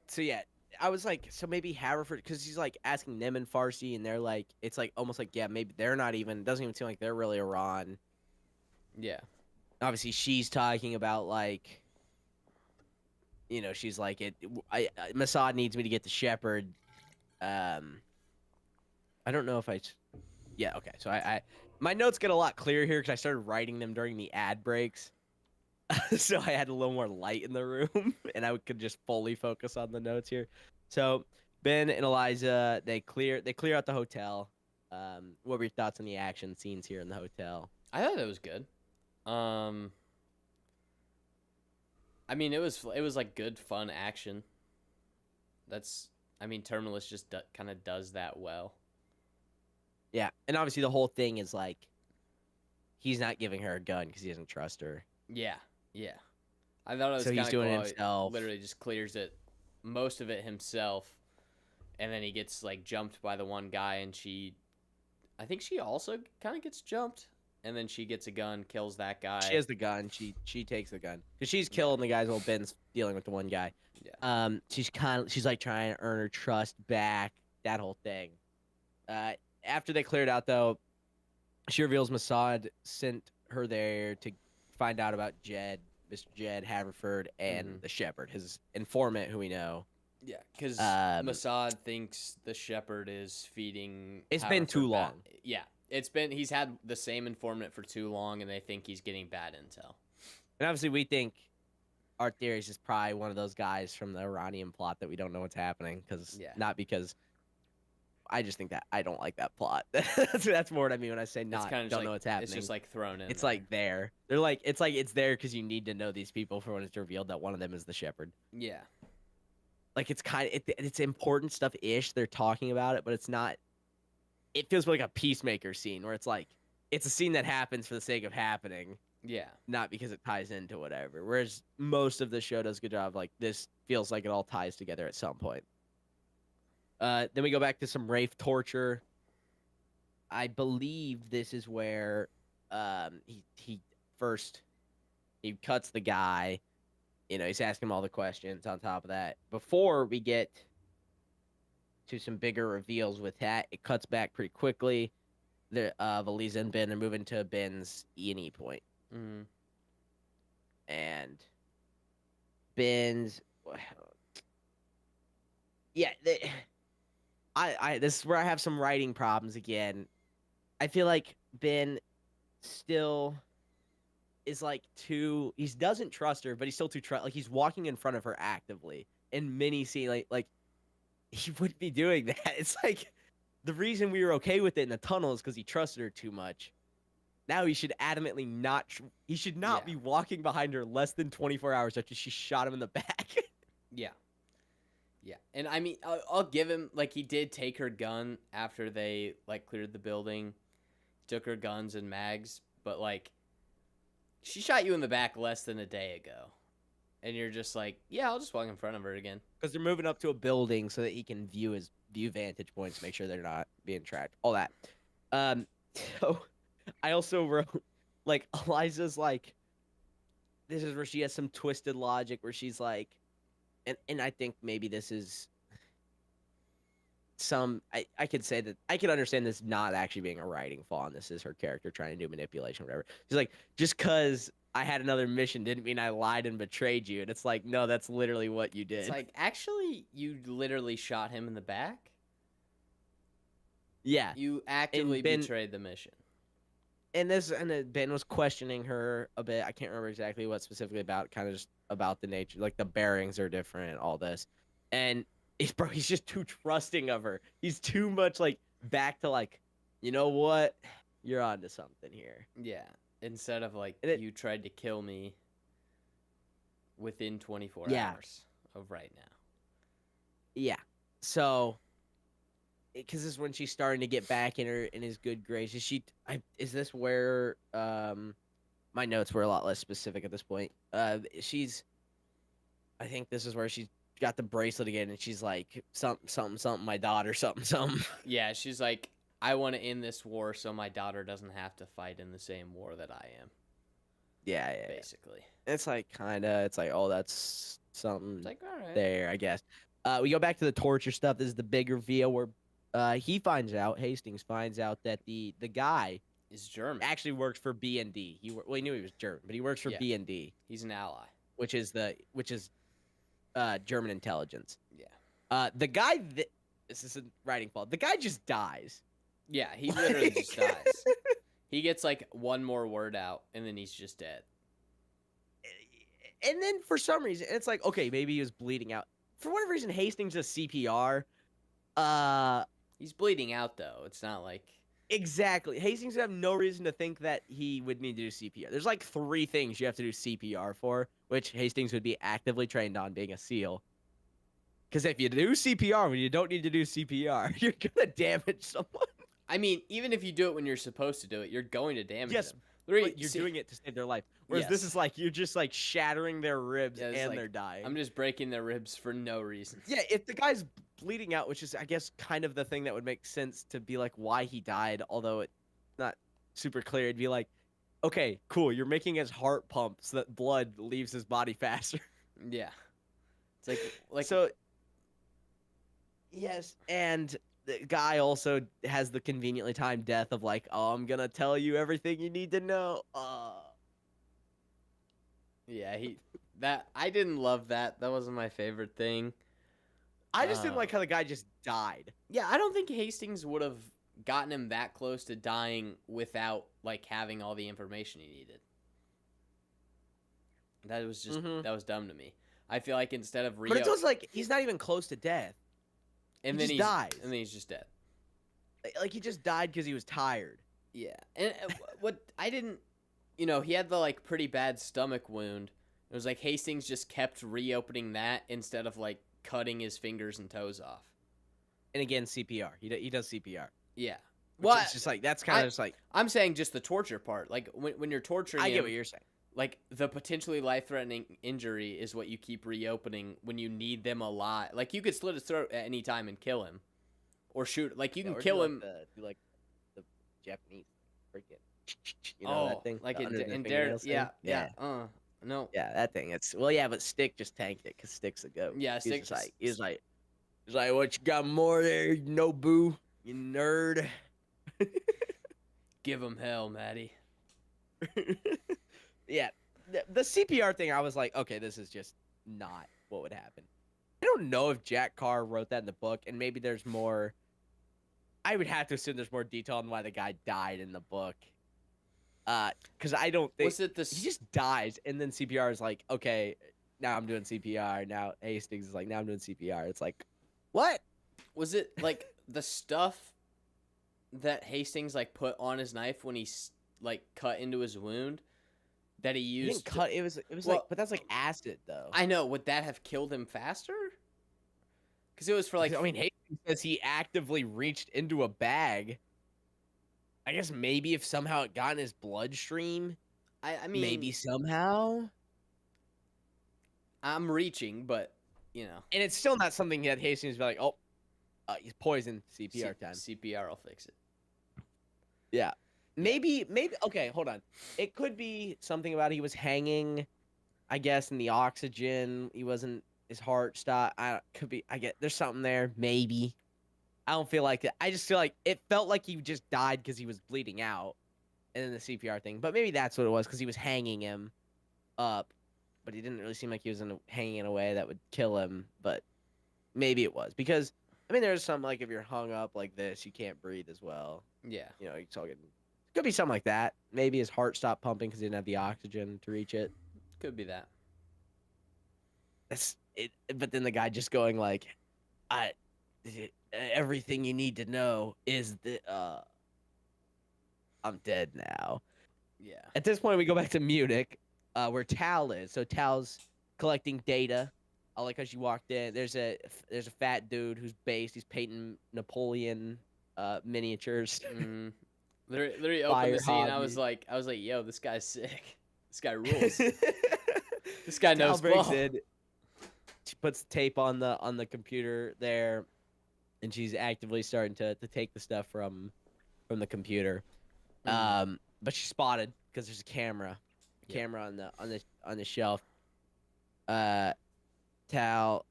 So yeah, I was like, so maybe Haverford, because he's like asking them in Farsi, and they're like, it's like almost like, yeah, maybe they're not even. It doesn't even seem like they're really Iran. Yeah. Obviously, she's talking about like, she's like, Mossad needs me to get the shepherd. I don't know if yeah, okay. So my notes get a lot clearer here because I started writing them during the ad breaks. So I had a little more light in the room, and I could just fully focus on the notes here. So Ben and Eliza, they clear out the hotel. What were your thoughts on the action scenes here in the hotel? I thought it was good. I mean, it was like good fun action. Terminus just kind of does that well. Yeah, and obviously the whole thing is like he's not giving her a gun because he doesn't trust her. Yeah, yeah. I thought it was so he's doing it himself. Literally just clears it, most of it himself, and then he gets like jumped by the one guy, and I think she also kind of gets jumped, and then she gets a gun, kills that guy. She has the gun. She takes the gun because she's killing the guys while Ben's dealing with the one guy. Yeah. She's like trying to earn her trust back. That whole thing. After they cleared out though, she reveals Mossad sent her there to find out about Mr. Jed Haverford, and the shepherd, his informant, who we know. Yeah, because Mossad thinks the shepherd is feeding. It's been too long. Yeah, he's had the same informant for too long, and they think he's getting bad intel. And obviously, we think our theory is just probably one of those guys from the Iranian plot that we don't know what's happening not because. I just think that I don't like that plot. That's more what I mean when I say don't know what's happening. It's just like thrown in. It's like there. They're like it's there because you need to know these people for when it's revealed that one of them is the shepherd. Yeah. Like it's it's important stuff ish. They're talking about it, but it's not. It feels like a Peacemaker scene where it's like it's a scene that happens for the sake of happening. Yeah. Not because it ties into whatever. Whereas most of the show does a good job. Like this feels like it all ties together at some point. Then we go back to some Rafe torture. I believe this is where he cuts the guy. He's asking him all the questions on top of that. Before we get to some bigger reveals with that, it cuts back pretty quickly. Eliza and Ben are moving to Ben's E&E point. Mm-hmm. And Ben's... Yeah, this is where I have some writing problems again. I feel like Ben still is like he doesn't trust her, but he's still too like he's walking in front of her actively in many scenes. Like he wouldn't be doing that. It's like the reason we were okay with it in the tunnel is because he trusted her too much. Now he should adamantly not. He should not be walking behind her less than 24 hours after she shot him in the back. Yeah. Yeah, and I mean, I'll give him, like, he did take her gun after they, like, cleared the building, took her guns and mags, but, like, she shot you in the back less than a day ago, and you're just like, yeah, I'll just walk in front of her again. Because they're moving up to a building so that he can view vantage points, make sure they're not being tracked, all that. So I also wrote, like, Eliza's, like, this is where she has some twisted logic where she's like, and I think maybe this is I could say that I could understand this not actually being a writing flaw, and this is her character trying to do manipulation or whatever. She's like, just because I had another mission didn't mean I lied and betrayed you. And it's like, no, that's literally what you did. It's like, actually, you literally shot him in the back? Yeah. You actively betrayed the mission. And Ben was questioning her a bit. I can't remember exactly what specifically about, kind of just about the nature, like the bearings are different, all this. And he's just too trusting of her. He's too much like, back to like, you know what, you're onto something here. Yeah. Instead of like And you tried to kill me within 24 yeah, hours of right now. yeah. So, because this is when she's starting to get back in his good graces. Is this where my notes were a lot less specific at this point. I think this is where she's got the bracelet again, and she's like, something, my daughter, something. Yeah, she's like, I want to end this war so my daughter doesn't have to fight in the same war that I am. Yeah. Basically. It's like it's like, oh, that's something It's like, all right. there, I guess. We go back to the torture stuff. This is the big reveal where Hastings finds out that the guy Is German. actually works for B&D. He knew he was German, but he works for B&D, He's an ally. which is German intelligence. Yeah. The guy this isn't writing fault. The guy just dies. Yeah, he literally just dies. He gets like one more word out, and then he's just dead. And then for some reason, it's like, okay, maybe he was bleeding out. For whatever reason, Hastings does CPR. He's bleeding out though. It's not like Exactly. Hastings would have no reason to think that he would need to do CPR. There's like 3 things you have to do CPR for, which Hastings would be actively trained on, being a SEAL. Because if you do CPR when you don't need to do CPR, you're gonna damage someone. I mean, even if you do it when you're supposed to do it, you're going to damage Yes, them. but you're doing it to save their life. Whereas this Yes. is like, you're just like shattering their ribs Yeah, it's and like, they're dying. I'm just breaking their ribs for no reason. Yeah, if the guy's bleeding out, which is, I guess, kind of the thing that would make sense to be like why he died, although it's not super clear. It'd be like, okay, cool, you're making his heart pump so that blood leaves his body faster. Yeah. It's like So, yes, and the guy also has the conveniently timed death of like, oh, I'm gonna tell you everything you need to know. yeah, I didn't love that. That wasn't my favorite thing. I just didn't like how the guy just died. Yeah, I don't think Hastings would have gotten him that close to dying without like having all the information he needed. That was just that was dumb to me. I feel like instead of But it's also like he's not even close to death. and he then just he dies. and then he's just dead. Like he just died because he was tired. Yeah, and what I didn't, he had the like pretty bad stomach wound. It was like Hastings just kept reopening that instead of like cutting his fingers and toes off. And again, CPR. He does CPR. Yeah. Well, it's just like, that's kind of just like, I'm saying just the torture part. Like when you're torturing I get him, what you're saying. like the potentially life-threatening injury is what you keep reopening when you need them alive. Like you could slit his throat at any time and kill him, or shoot. Like you can kill him. Do like the Japanese freaking, that thing. like under the in fingernails thing? yeah. No. Yeah, that thing. But Stick just tanked it because Stick's a goat. Yeah, he's Stick just like, he's like, what you got more there, no boo, you nerd. Give him hell, Maddie. Yeah, the CPR thing, I was like, okay, this is just not what would happen. I don't know if Jack Carr wrote that in the book, and maybe there's more. I would have to assume there's more detail on why the guy died in the book. Because I don't think he just dies, and then CPR is like, okay, now I'm doing CPR. Now Hastings is like, now I'm doing CPR. It's like, what? Was it like the stuff that Hastings like put on his knife when he like cut into his wound that he used? He didn't cut. It was like, but that's like acid though. I know. Would that have killed him faster? Because it was for like. I mean, Hastings says he actively reached into a bag. I guess maybe if somehow it got in his bloodstream. I mean, maybe somehow. I'm reaching, but And it's still not something that Hastings would be like, oh, he's poisoned. CPR time. CPR will fix it. Yeah. Maybe. Okay, hold on. It could be something about he was hanging, I guess, in the oxygen. He wasn't. His heart stopped. Could be. I get. There's something there. Maybe. I don't feel like it. I just feel like it felt like he just died because he was bleeding out, and then the CPR thing. But maybe that's what it was because he was hanging him up, but he didn't really seem like he was hanging in a way that would kill him. But maybe it was because I mean, there's some like if you're hung up like this, you can't breathe as well. Yeah. It's all good. Could be something like that. Maybe his heart stopped pumping because he didn't have the oxygen to reach it. Could be that. That's it. But then the guy just going like, everything you need to know is that I'm dead now. Yeah. At this point, we go back to Munich, where Tal is. So Tal's collecting data. I like how she walked in. There's a fat dude who's based. He's painting Napoleon miniatures. Mm-hmm. Literally opened the Fire scene. hobby. I was like, yo, this guy's sick. This guy rules. This guy Tal knows breaks ball. in. She puts the tape on the computer there, and she's actively starting to take the stuff from the computer. Mm. But she's spotted because there's a Yep. camera on the shelf. Tal.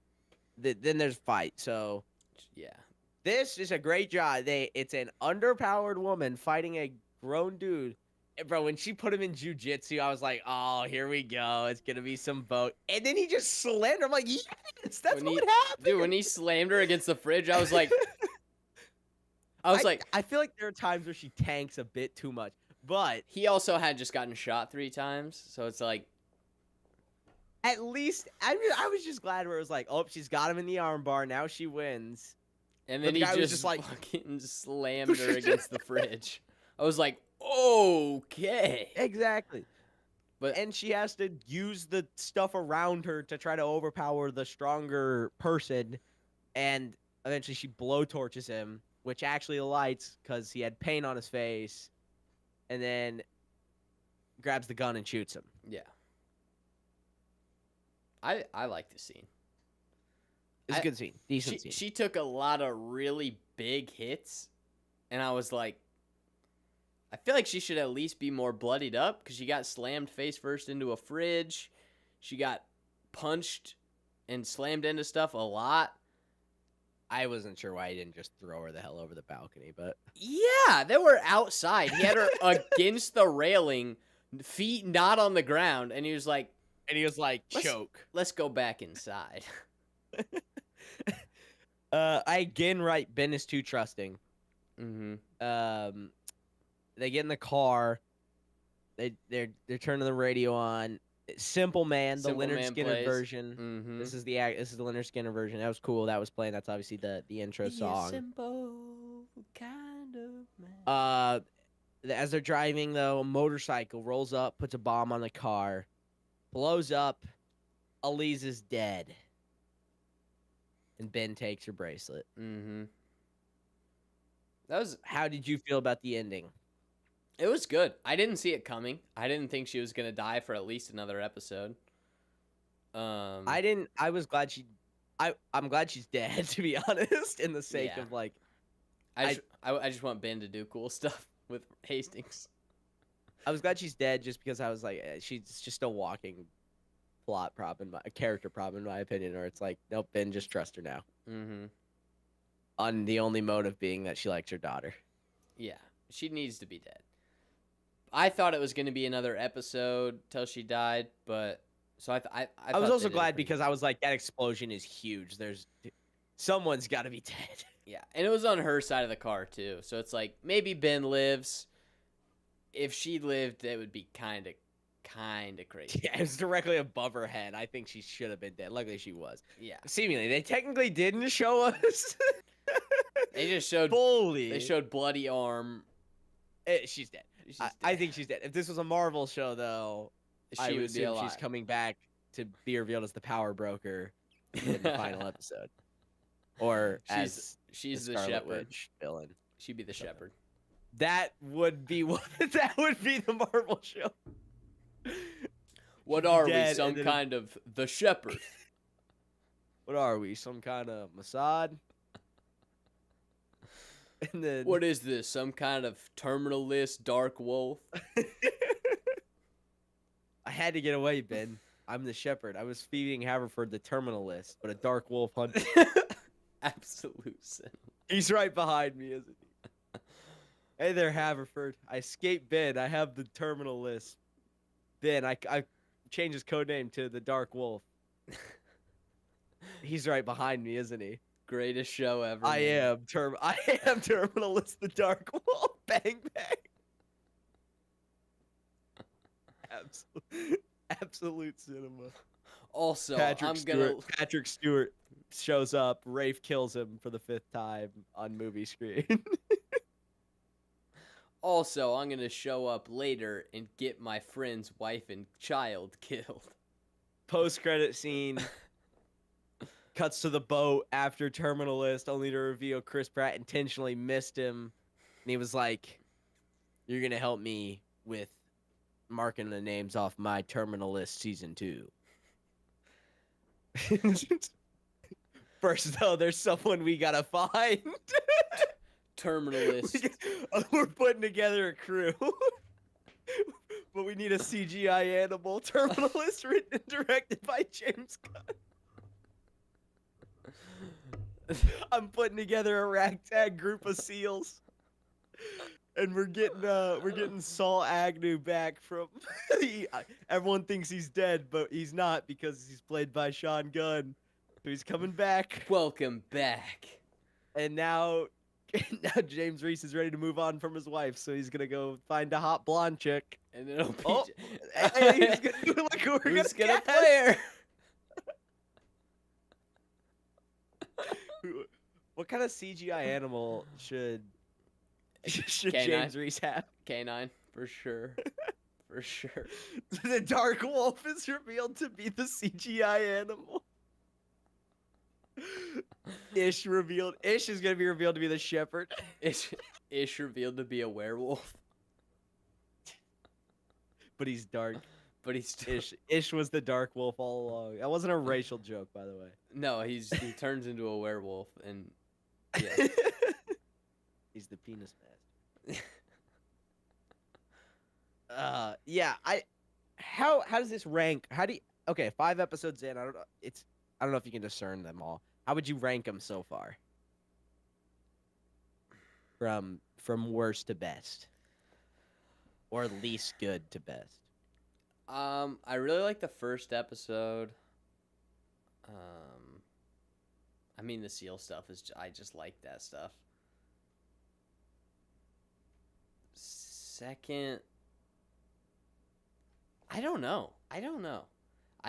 Then there's a fight. So Yeah. this is a great job. It's an underpowered woman fighting a grown dude. And bro, when she put him in jujitsu, I was like, oh, here we go. It's gonna be some boat. And then he just slammed her. I'm like, yes, that's what happened. Dude, when he slammed her against the fridge, I was like, I feel like there are times where she tanks a bit too much. But he also had just gotten shot 3 times, so it's like, at least I was just glad where it was like, oh, she's got him in the armbar. Now she wins. and But then the he guy was just just like, fucking slammed her against the fridge. I was like, okay. exactly. But And she has to use the stuff around her to try to overpower the stronger person. And eventually she blowtorches him, which actually lights because he had paint on his face. And then grabs the gun and shoots him. yeah, I like this scene. It's a good scene. Decent scene. She took a lot of really big hits, and I was like, I feel like she should at least be more bloodied up because she got slammed face first into a fridge. She got punched and slammed into stuff a lot. I wasn't sure why he didn't just throw her the hell over the balcony, but Yeah, they were outside. He had her against the railing, feet not on the ground, and he was like, choke. let's go back inside. I again write Ben is too trusting. Mm-hmm. They get in the car. They're turning the radio on. Simple Man, the Simple Leonard Man Skinner plays. version. Mm-hmm. This is the Leonard Skinner version. That was cool. That was playing. That's obviously the intro song. Simple kind of man. As they're driving though, a motorcycle rolls up, puts a bomb on the car, blows up. Elise is dead, and Ben takes her bracelet. Mm-hmm. How did you feel about the ending? It was good. I didn't see it coming. I didn't think she was gonna die for at least another episode. I didn't. I was glad I'm glad she's dead, to be honest, in the sake Yeah. of like. I just want Ben to do cool stuff with Hastings. I was glad she's dead just because I was like, she's just a walking plot problem, a character problem, in my opinion. Or it's like, nope, Ben, just trust her now. Mm-hmm. On the only motive being that she likes her daughter. Yeah, she needs to be dead. I thought it was going to be another episode till she died, but so I was also glad because I was like, that explosion is huge. Someone's got to be dead. Yeah, and it was on her side of the car too, so it's like maybe Ben lives. If she lived, it would be kind of crazy. Yeah, it was directly above her head. I think she should have been dead. Luckily, she was. Yeah, Seemingly, they technically didn't show us. they just showed fully. They showed bloody arm. She's dead. I think she's dead. If this was a Marvel show, though, I would assume she's coming back to be revealed as the power broker in the final episode, or she's the Scarlet shepherd Witch villain. She'd be the shepherd. That would be that would be the Marvel show. What are we? Some kind of the shepherd? What are we? Some kind of Mossad? And then what is this? Some kind of terminalist dark wolf? I had to get away, Ben. I'm the shepherd. I was feeding Haverford the terminalist, but a dark wolf hunted. Absolute sin. He's right behind me, isn't he? Hey there, Haverford. I escaped Ben. I have the terminal list. Ben, I changed his code name to the Dark Wolf. He's right behind me, isn't he? Greatest show ever. I am Terminalist the Dark Wolf. Bang bang. Absolute cinema. Also, Patrick Stewart. shows up. Rafe kills him for the 5th time on movie screen. Also, I'm going to show up later and get my friend's wife and child killed. Post-credit scene cuts to the boat after Terminal List, only to reveal Chris Pratt intentionally missed him. And he was like, "You're going to help me with marking the names off my Terminal List season 2." First, though, there's someone we got to find. Terminalist. We're putting together a crew. But we need a CGI animal. Terminalist, written and directed by James Gunn. I'm putting together a ragtag group of SEALs. And we're getting Saul Agnew back from everyone thinks he's dead, but he's not because he's played by Sean Gunn. So he's coming back. Welcome back. And now James Reese is ready to move on from his wife, so he's gonna go find a hot blonde chick. And it'll be hey, he's gonna look who we're who's gonna play her? What kind of CGI animal should K9. James Reese have? Canine, for sure. For sure. The Dark Wolf is revealed to be the CGI animal. Ish is gonna be revealed to be the shepherd. Ish revealed to be a werewolf. But he's dark. But he's Ish was the dark wolf all along. That wasn't a racial joke, by the way. No, he turns into a werewolf, and yeah. He's the penis master. Yeah. How does this rank? Okay, 5 episodes in. I don't know if you can discern them all. How would you rank them so far? From worst to best, or least good to best? I really like the first episode. I mean, the SEAL stuff I just like that stuff. Second, I don't know. I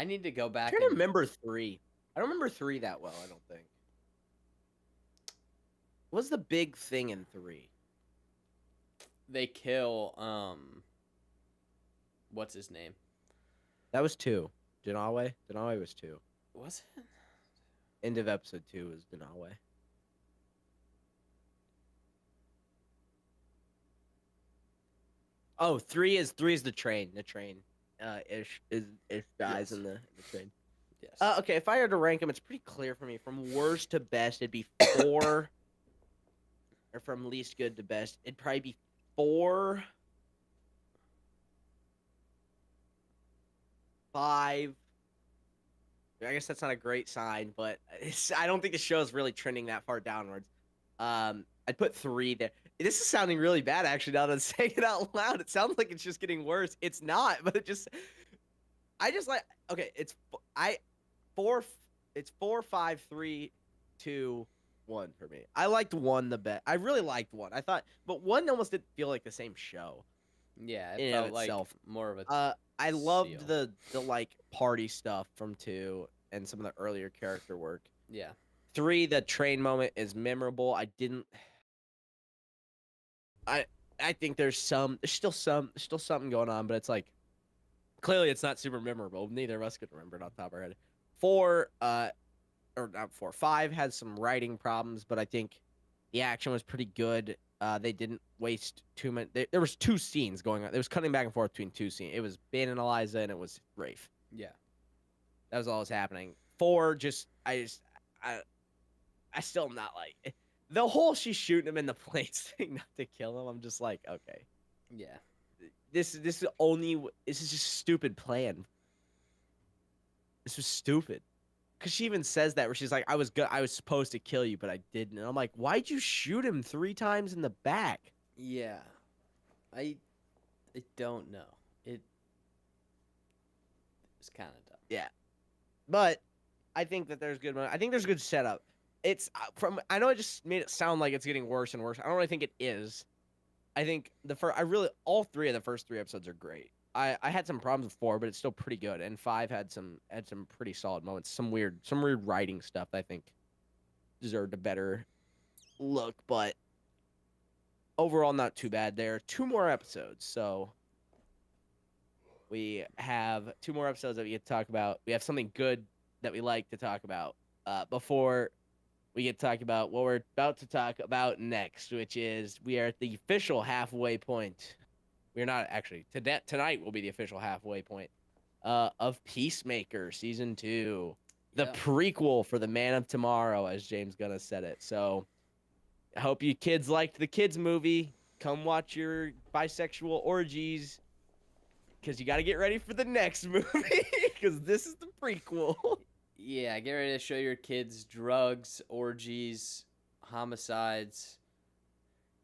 need to go back. I can't remember 3. I don't remember 3 that well, I don't think. What's the big thing in 3? They kill, what's his name? That was 2. Denawe? Denawe was 2. Was it? End of episode 2 was Denawe. Oh, 3 is the train. The train. Ish dies in the train. Yes. Okay, if I had to rank them, it's pretty clear for me. From worst to best, it'd be 4. Or from least good to best, it'd probably be 4, 5. I guess that's not a great sign, but I don't think the show's really trending that far downwards. I'd put 3 there. This is sounding really bad, actually, now that I'm saying it out loud. It sounds like it's just getting worse. It's not, but okay, it's 4, 5, 3, 2, 1 for me. I liked 1 the best. I really liked 1. I thought, but 1 almost didn't feel like the same show. Yeah, it felt like more of a. I loved the like party stuff from 2 and some of the earlier character work. Yeah. 3, the train moment is memorable. I think there's still something going on, but it's like clearly it's not super memorable. Neither of us could remember it off the top of our head. 4, or not 4, 5 had some writing problems, but I think the action was pretty good. They didn't waste too much. There was 2 scenes going on. There was cutting back and forth between 2 scenes. It was Ben and Eliza, and it was Rafe. Yeah. That was all that was happening. 4, I still am not like the whole she's shooting him in the planes thing not to kill him. I'm just like, okay. Yeah. This is just a stupid plan. This was stupid. Because she even says that where she's like, I was supposed to kill you, but I didn't. And I'm like, why'd you shoot him 3 times in the back? Yeah. I don't know. It was kind of dumb. Yeah. But I think that there's good setup. It's I know I just made it sound like it's getting worse and worse. I don't really think it is. I think all 3 of the first 3 episodes are great. I had some problems with 4, but it's still pretty good. And 5 had some pretty solid moments. Some weird writing stuff that I think deserved a better look, but overall not too bad. There are 2 more episodes, so we have 2 more episodes that we get to talk about. We have something good that we like to talk about before we get to talk about what we're about to talk about next, which is we are at the official halfway point. We're not actually. Tonight will be the official halfway point of Peacemaker Season 2. The Yeah. prequel for the Man of Tomorrow, as James Gunn has said it. So I hope you kids liked the kids movie. Come watch your bisexual orgies because you got to get ready for the next movie because this is the prequel. Yeah, get ready to show your kids drugs, orgies, homicides,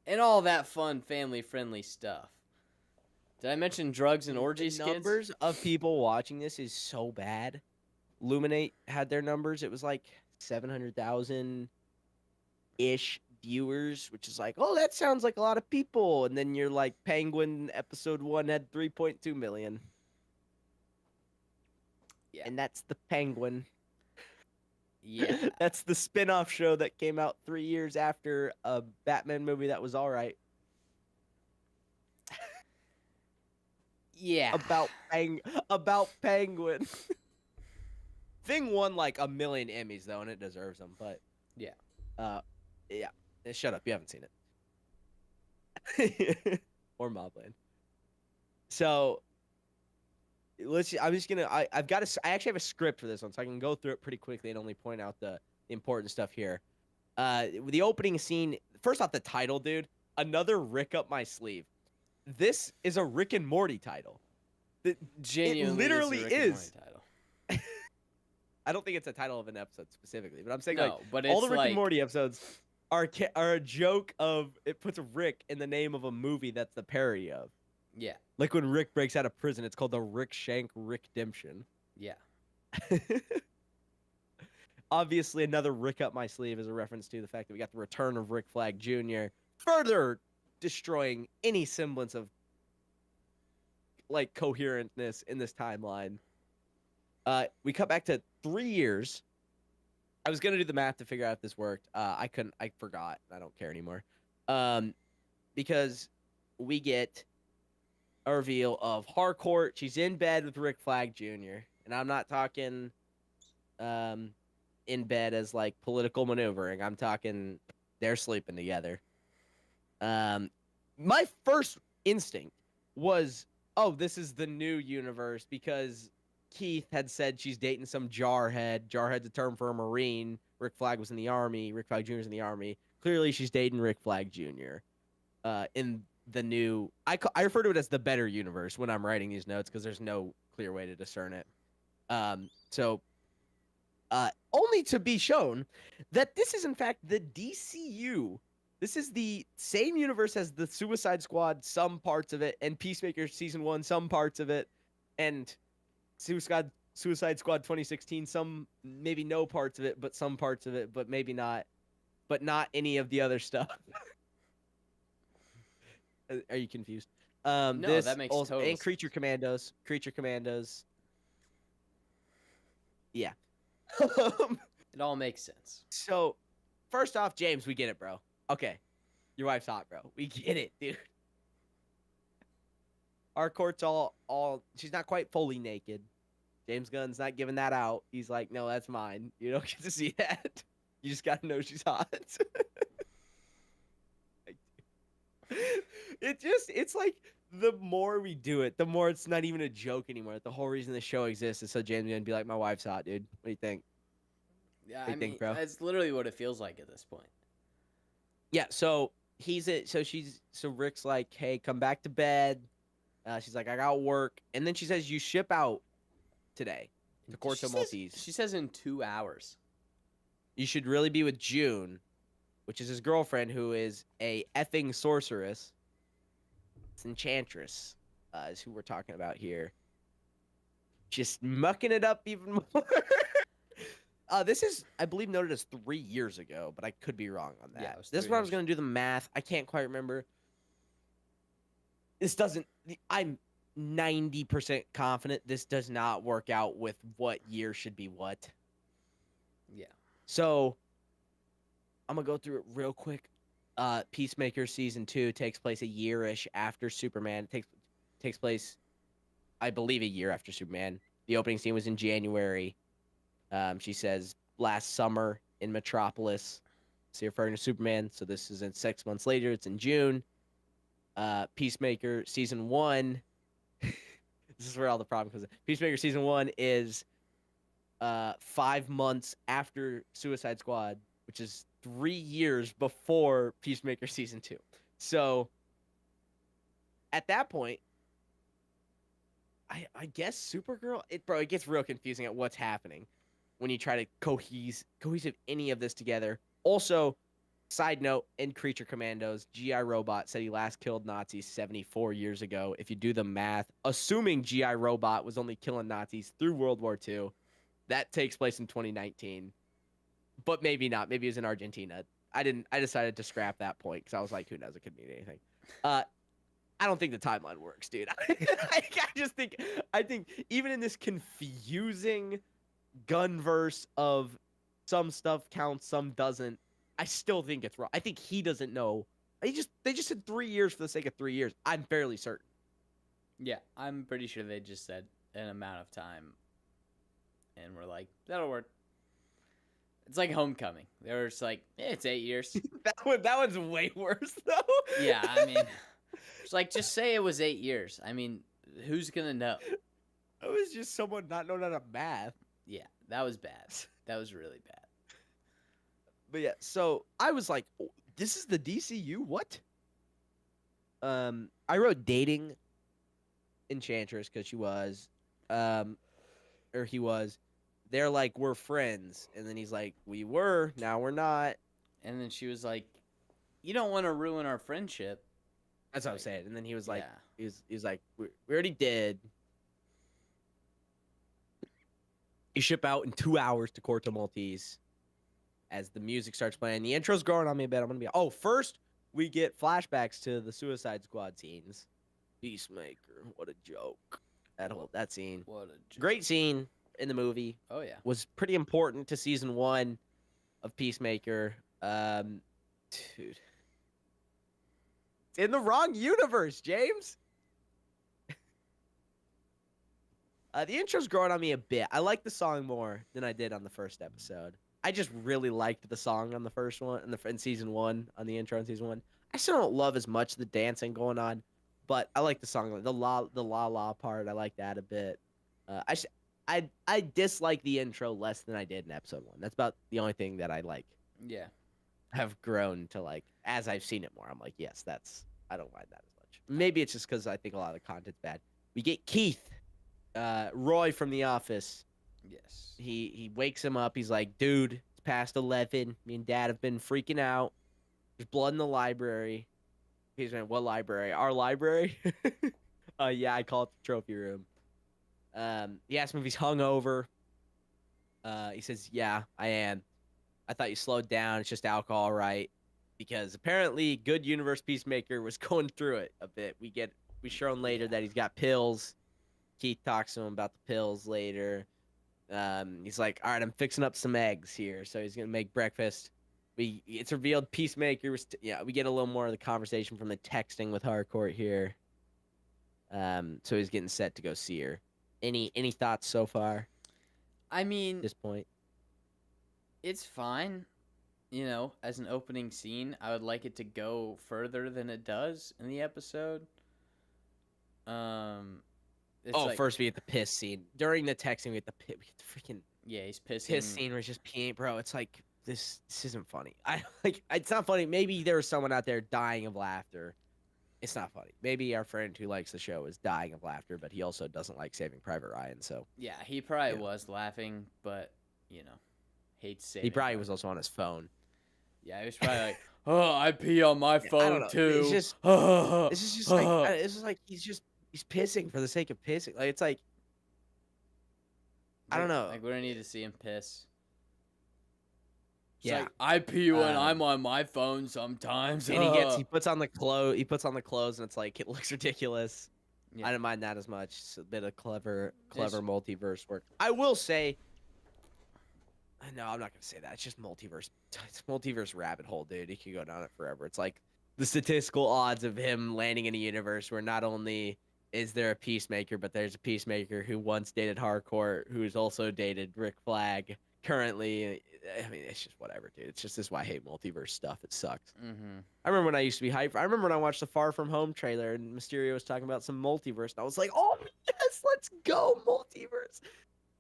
and all that fun family-friendly stuff. Did I mention drugs and orgies, The kids? numbers of people watching this is so bad. Luminate had their numbers. It was like 700,000 ish viewers, which is like, oh, that sounds like a lot of people. And then you're like, Penguin episode 1 had 3.2 million. Yeah. And that's the Penguin. Yeah. That's the spin-off show that came out 3 years after a Batman movie that was all right. Yeah. About Penguin. Thing won like a million Emmys though, and it deserves them. But Yeah. Yeah. Shut up, you haven't seen it. Or Mobland. So let's. I'm just gonna. I've got a. I actually have a script for this one, so I can go through it pretty quickly and only point out the important stuff here. The opening scene. First off, the title, dude. Another Rick up my sleeve. This is a Rick and Morty title. Genuinely, it literally is. A Rick and Morty title. I don't think it's a title of an episode specifically, but I'm saying No, but all the it's Rick like- and Morty episodes are a joke of it puts a Rick in the name of a movie that's the parody of. Yeah. Like when Rick breaks out of prison, it's called the Rick Shank Rickdemption. Yeah. Obviously, another Rick up my sleeve is a reference to the fact that we got the return of Rick Flag Jr., further destroying any semblance of like coherentness in this timeline. We cut back to 3 years. I was gonna do the math to figure out if this worked. I couldn't. I forgot. I don't care anymore. Because we get a reveal of Harcourt. She's in bed with Rick Flag Jr. And I'm not talking in bed as like political maneuvering. I'm talking they're sleeping together. My first instinct was, oh, this is the new universe because Keith had said she's dating some jarhead. Jarhead's a term for a Marine. Rick Flag was in the Army. Rick Flag Jr. is in the Army. Clearly, she's dating Rick Flag Jr. In the new... I refer to it as the better universe when I'm writing these notes because there's no clear way to discern it. Only to be shown that this is, in fact, the DCU. This is the same universe as the Suicide Squad, some parts of it, and Peacemaker Season 1, some parts of it, and Suicide Squad 2016, some, maybe no parts of it, but some parts of it, but maybe not, but not any of the other stuff. Are you confused? No, that makes total and sense. Creature Commandos. Yeah. It all makes sense. So, first off, James, we get it, bro. Okay. Your wife's hot, bro. We get it, dude. Our court's all she's not quite fully naked. James Gunn's not giving that out. He's like, no, that's mine. You don't get to see that. You just gotta know she's hot. It's like the more we do it, the more it's not even a joke anymore. The whole reason the show exists is so James Gunn be like, my wife's hot, dude. What do you think? Yeah, What do you think, bro? That's literally what it feels like at this point. Yeah, so Rick's like, hey, come back to bed. She's like, I got work. And then she says, you ship out today to Corto Maltese. She says in 2 hours. You should really be with June, which is his girlfriend, who is a effing sorceress. It's Enchantress, is who we're talking about here. Just mucking it up even more. This is, I believe, noted as 3 years ago, but I could be wrong on that. Yeah, it was This is 3 when I was years. going to do the math. I can't quite remember. This doesn't... I'm 90% confident this does not work out with what year should be what. Yeah. So I'm gonna go through it real quick. Peacemaker season 2 takes place a year-ish after Superman. It takes place, I believe, a year after Superman. The opening scene was in January. She says last summer in Metropolis. So referring to Superman. So this is in 6 months later. It's in June. Peacemaker season 1. This is where all the problem comes in. Peacemaker season 1 is 5 months after Suicide Squad, which is 3 years before Peacemaker season 2. So at that point, I guess Supergirl, it gets real confusing at what's happening when you try to cohesive any of this together. Also, side note, in Creature Commandos, G.I. Robot said he last killed Nazis 74 years ago. If you do the math, assuming G.I. Robot was only killing Nazis through World War II, that takes place in 2019. But maybe not. Maybe it was in Argentina. I decided to scrap that point because I was like, who knows? It could mean anything. I don't think the timeline works, dude. I think even in this confusing gunverse of some stuff counts, some doesn't, I still think it's wrong. I think he doesn't know. They just said 3 years for the sake of 3 years. I'm fairly certain. Yeah, I'm pretty sure they just said an amount of time, and we're like, that'll work. It's like Homecoming. They were just like, it's 8 years. that one's way worse though. Yeah, I mean, it's like, just say it was 8 years. I mean, who's gonna know? It was just someone not knowing how to math. Yeah, that was bad. That was really bad. But yeah, so I was like, oh, this is the DCU? What? I wrote dating Enchantress because she was, or he was. They're like, we're friends. And then he's like, we were, now we're not. And then she was like, you don't want to ruin our friendship. That's what I was saying. And then he was like, yeah. he was like, we already did. You ship out in 2 hours to Corto Maltese. As the music starts playing, the intro's growing on me a bit. I'm gonna be, first we get flashbacks to the Suicide Squad scenes. Peacemaker, what a joke. That scene. What a joke. Great scene in the movie. Oh yeah. Was pretty important to season 1 of Peacemaker. Dude. It's in the wrong universe, James. The intro's growing on me a bit. I like the song more than I did on the first episode. I just really liked the song on the first one, in season 1, on the intro in season 1. I still don't love as much the dancing going on, but I like the song, the la part. I like that a bit. I dislike the intro less than I did in episode 1. That's about the only thing that I like. Yeah. Have grown to like as I've seen it more. I'm like, yes, I don't mind that as much. Maybe it's just because I think a lot of the content's bad. We get Keith, Roy from The Office. Yes. He wakes him up. He's like, dude, it's past 11. Me and Dad have been freaking out. There's blood in the library. He's like, what library? Our library? Yeah, I call it the trophy room. He asks him if he's hungover. He says, yeah, I am. I thought you slowed down. It's just alcohol, right? Because apparently Good Universe Peacemaker was going through it a bit. We shown later that he's got pills. Keith talks to him about the pills later. He's like, all right, I'm fixing up some eggs here. So he's going to make breakfast. It's revealed Peacemaker was, we get a little more of the conversation from the texting with Harcourt here. So he's getting set to go see her. Any thoughts so far? I mean, at this point, it's fine. As an opening scene, I would like it to go further than it does in the episode. First we get the piss scene. During the texting, we get the freaking he's pissing. Piss scene where it's just peeing, bro. It's like this isn't funny. It's not funny. Maybe there was someone out there dying of laughter. It's not funny. Maybe our friend who likes the show is dying of laughter, but he also doesn't like Saving Private Ryan. So yeah, he probably was laughing, but hates Saving. He probably was also on his phone. Yeah, he was probably like, "Oh, I pee on my phone too." It's just, this is just like he's pissing for the sake of pissing. Like it's like I don't know. Like we don't need to see him piss. It's like, I pee when I'm on my phone sometimes. And he puts on the clothes and it's like it looks ridiculous. Yeah. I didn't mind that as much. It's a bit of clever It's, multiverse work. I will say, no, I'm not gonna say that. It's just multiverse. It's multiverse rabbit hole, dude. You can go down it forever. It's like the statistical odds of him landing in a universe where not only is there a Peacemaker, but there's a Peacemaker who once dated Harcourt, who's also dated Rick Flag currently. I mean, it's just whatever, dude. It's just this why I hate multiverse stuff. It sucks. mm-hmm. I remember when I used to be hyped. I remember when I watched the Far From Home trailer and Mysterio was talking about some multiverse, and I was like, "Oh yes, let's go multiverse."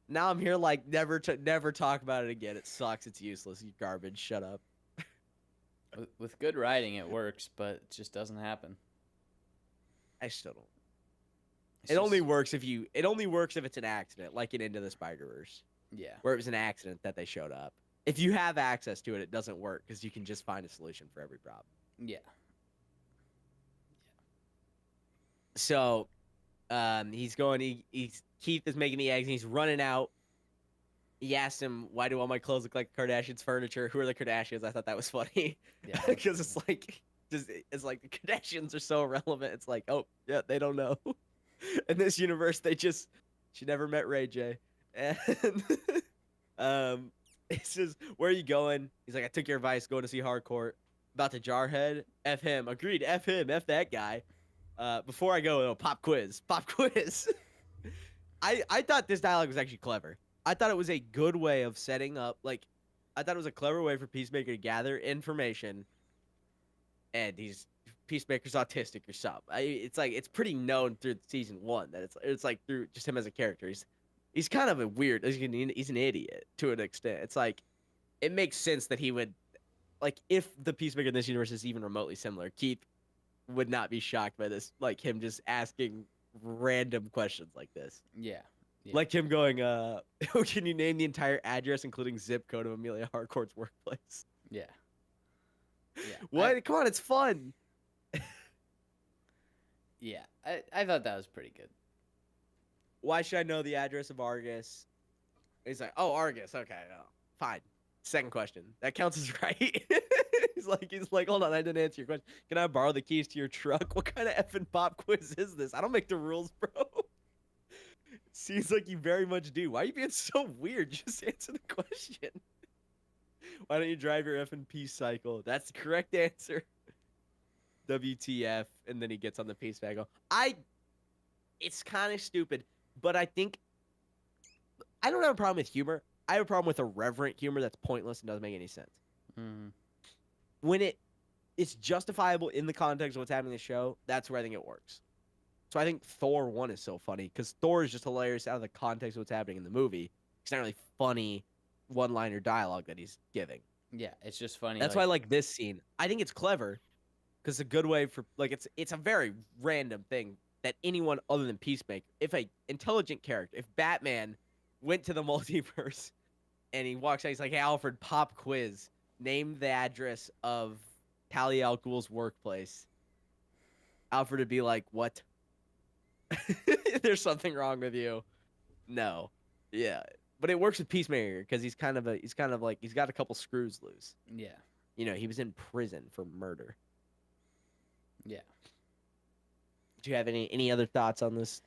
Now I'm here like never talk about it again. It sucks. It's useless. You garbage. Shut up. With good writing, it works, but it just doesn't happen. I still don't. It's It just, only works if you. It only works if it's an accident, like in Into the Spider-Verse, yeah, where it was an accident that they showed up. If you have access to it, it doesn't work because you can just find a solution for every problem. yeah, So, he's going. He's Keith is making the eggs. And he's running out. He asked him, "Why do all my clothes look like Kardashians' furniture? Who are the Kardashians?" I thought that was funny, yeah. because it's like the Kardashians are so irrelevant. It's like, oh yeah, they don't know. In this universe, she never met Ray J, and he says, "Where are you going?" He's like, "I took your advice, going to see Hardcore." About to Jarhead, F him. Agreed, F him, F that guy. Before I go, pop quiz, pop quiz. I thought this dialogue was actually clever. I thought it was a good way of setting up, like, I thought it was a clever way for Peacemaker to gather information, and Peacemaker's autistic or something. It's like it's pretty known through season 1 that it's like through just him as a character. He's kind of a weird. He's an idiot to an extent. It's like it makes sense that he would, like, if the Peacemaker in this universe is even remotely similar, Keith would not be shocked by this, like him just asking random questions like this. Yeah. Yeah. Like him going, can you name the entire address, including zip code of Amelia Harcourt's workplace? Yeah. Yeah. What? Come on, it's fun. Yeah. I thought that was pretty good. Why should I know the address of Argus? He's like, oh, Argus. Okay, fine. Second question. That counts as right. he's like, hold on, I didn't answer your question. Can I borrow the keys to your truck? What kind of effing pop quiz is this? I don't make the rules, bro. Seems like you very much do. Why are you being so weird? Just answer the question. Why don't you drive your effing peace cycle? That's the correct answer. WTF. And then he gets on the peace cycle. It's kind of stupid, but I think I don't have a problem with humor. I have a problem with irreverent humor that's pointless and doesn't make any sense. Mm-hmm. When it's justifiable in the context of what's happening in the show, that's where I think it works. So I think Thor 1 is so funny because Thor is just hilarious out of the context of what's happening in the movie. It's not really funny one-liner dialogue that he's giving. Yeah, it's just funny. That's why I like this scene. I think it's clever because it's a good way for, like, it's a very random thing that anyone other than Peacemaker, if a intelligent character, if Batman went to the multiverse and he walks out, he's like, hey, Alfred, pop quiz. Name the address of Talia al Ghul's workplace. Alfred would be like, what? There's something wrong with you. No. Yeah. But it works with Peacemaker because he's got a couple screws loose. Yeah. You know, he was in prison for murder. Yeah. Do you have any other thoughts on this?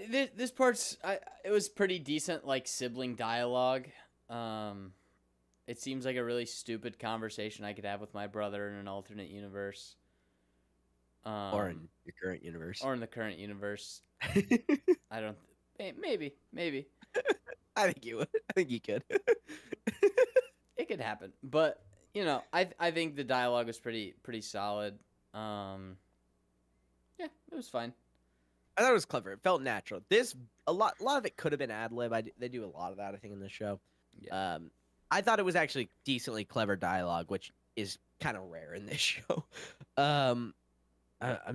This part's it was pretty decent, like sibling dialogue. It seems like a really stupid conversation I could have with my brother in an alternate universe. Or in your current universe. Or in the current universe. I don't. Maybe. I think you would. I think you could. It could happen, but you know, I think the dialogue was pretty solid. Yeah, it was fine. I thought it was clever. It felt natural. A lot of it could have been ad lib. They do a lot of that, I think, in this show. Yeah. I thought it was actually decently clever dialogue, which is kind of rare in this show. I'm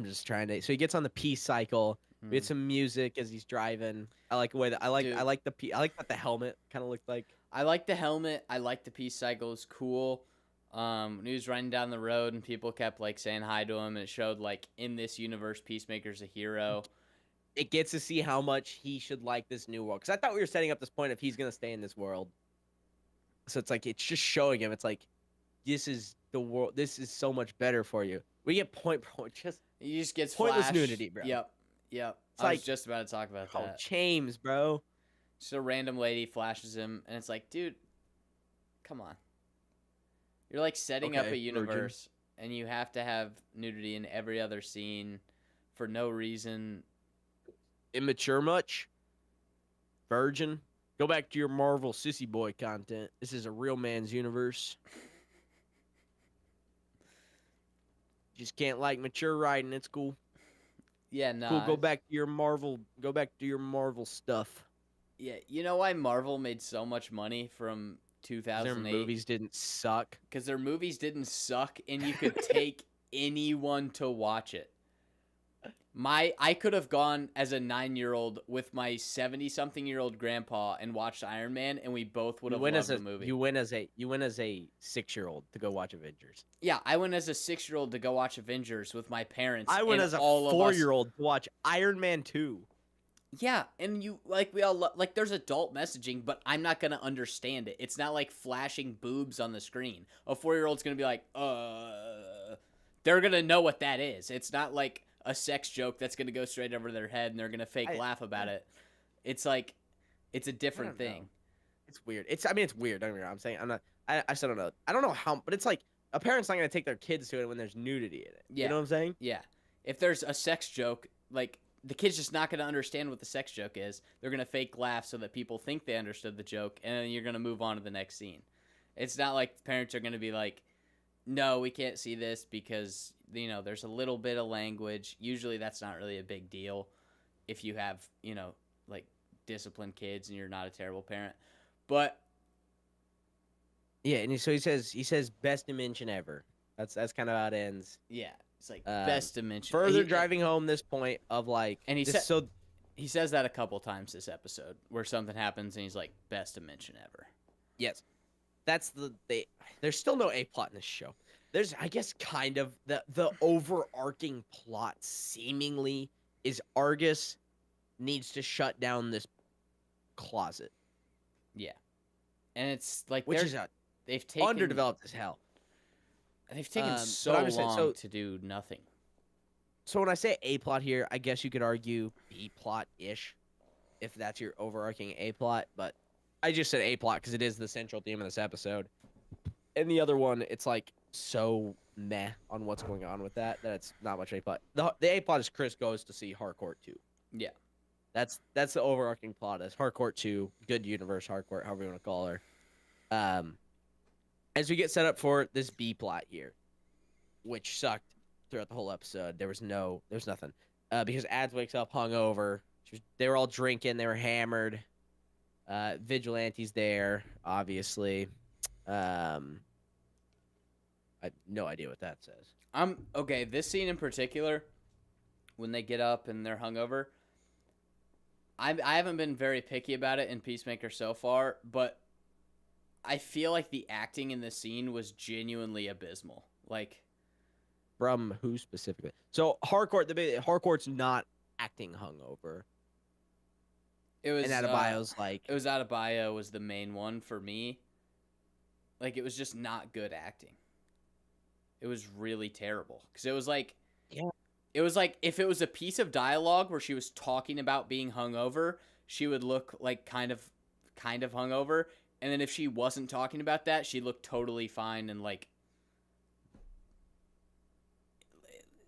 just trying to. So he gets on the peace cycle. We had some music as he's driving. I like the way that I like what the helmet kind of looked like. I like the helmet. I like the peace cycle. It was cool. When he was riding down the road and people kept like saying hi to him, and it showed like in this universe, Peacemaker's a hero. It gets to see how much he should like this new world. Because I thought we were setting up this point if he's gonna stay in this world. So it's like it's just showing him. It's like this is the world. This is so much better for you. We get just He just gets pointless Flash. nudity, bro. Yep. It's I was like, just about to talk about oh, that. James, bro. Just a random lady flashes him, and it's like, dude, come on. You're like setting up a Okay, virgin. universe, and you have to have nudity in every other scene for no reason. Immature much? Virgin? Go back to your Marvel sissy boy content. This is a real man's universe. Just can't like mature writing. It's cool. Yeah, Cool. nah. Go back to your Marvel. Go back to your Marvel stuff. Yeah, you know why Marvel made so much money from 'Cause their 2008? movies didn't suck. Because their movies didn't suck, and you could take anyone to watch it. I could have gone as a 9-year-old with my 70-something-year-old grandpa and watched Iron Man, and we both would You have went loved as the a movie. you went as a 6-year-old to go watch Avengers. Yeah, I went as a 6-year-old to go watch Avengers with my parents, I went and as a all of us. 4-year-old to watch Iron Man 2. Yeah, and you like we all like there's adult messaging, but I'm not gonna understand it. It's not like flashing boobs on the screen. A 4-year-old's gonna be like, they're gonna know what that is. It's not like a sex joke that's gonna go straight over their head and they're gonna fake laugh about it. It's like, it's a different thing. It's weird. It's weird. Don't get me wrong. I'm saying I'm not. I still don't know. I don't know how, but it's like a parent's not gonna take their kids to it when there's nudity in it. Yeah. You know what I'm saying? Yeah, if there's a sex joke, like the kid's just not gonna understand what the sex joke is. They're gonna fake laugh so that people think they understood the joke, and then you're gonna move on to the next scene. It's not like parents are gonna be like, no, we can't see this because there's a little bit of language. Usually that's not really a big deal if you have like disciplined kids and you're not a terrible parent. But Yeah, and so he says best dimension ever. That's kind of how it ends. yeah, it's like best dimension. Further driving home this point of like, and he this, said so he says that a couple times this episode where something happens and he's like best dimension ever. yes, that's there's still no A plot in this show. There's, I guess, kind of the overarching plot seemingly is Argus needs to shut down this closet, Yeah, and it's like which is they've taken underdeveloped as hell. They've taken But so I'm just saying, long to do nothing. So when I say A plot here, I guess you could argue B plot ish, if that's your overarching A plot. But I just said A plot because it is the central theme of this episode. And the other one, it's like so meh on what's going on with that it's not much A plot. The A plot is Chris goes to see Harcourt 2. Yeah, That's the overarching plot is Harcourt 2, good universe Harcourt, however you want to call her. As we get set up for this B plot here, which sucked throughout the whole episode. There's nothing. Because Ads wakes up hungover. They were all drinking. They were hammered. Vigilante's there, obviously. I have no idea what that says. Okay. This scene in particular, when they get up and they're hungover, I haven't been very picky about it in Peacemaker so far, but I feel like the acting in this scene was genuinely abysmal. Like, from who specifically? So Harcourt's not acting hungover. It was, and Adebayo's like, it was Adebayo was the main one for me. Like, it was just not good acting. It was really terrible because it was like, yeah. It was like if it was a piece of dialogue where she was talking about being hungover, she would look like kind of hungover, and then if she wasn't talking about that, she looked totally fine and like.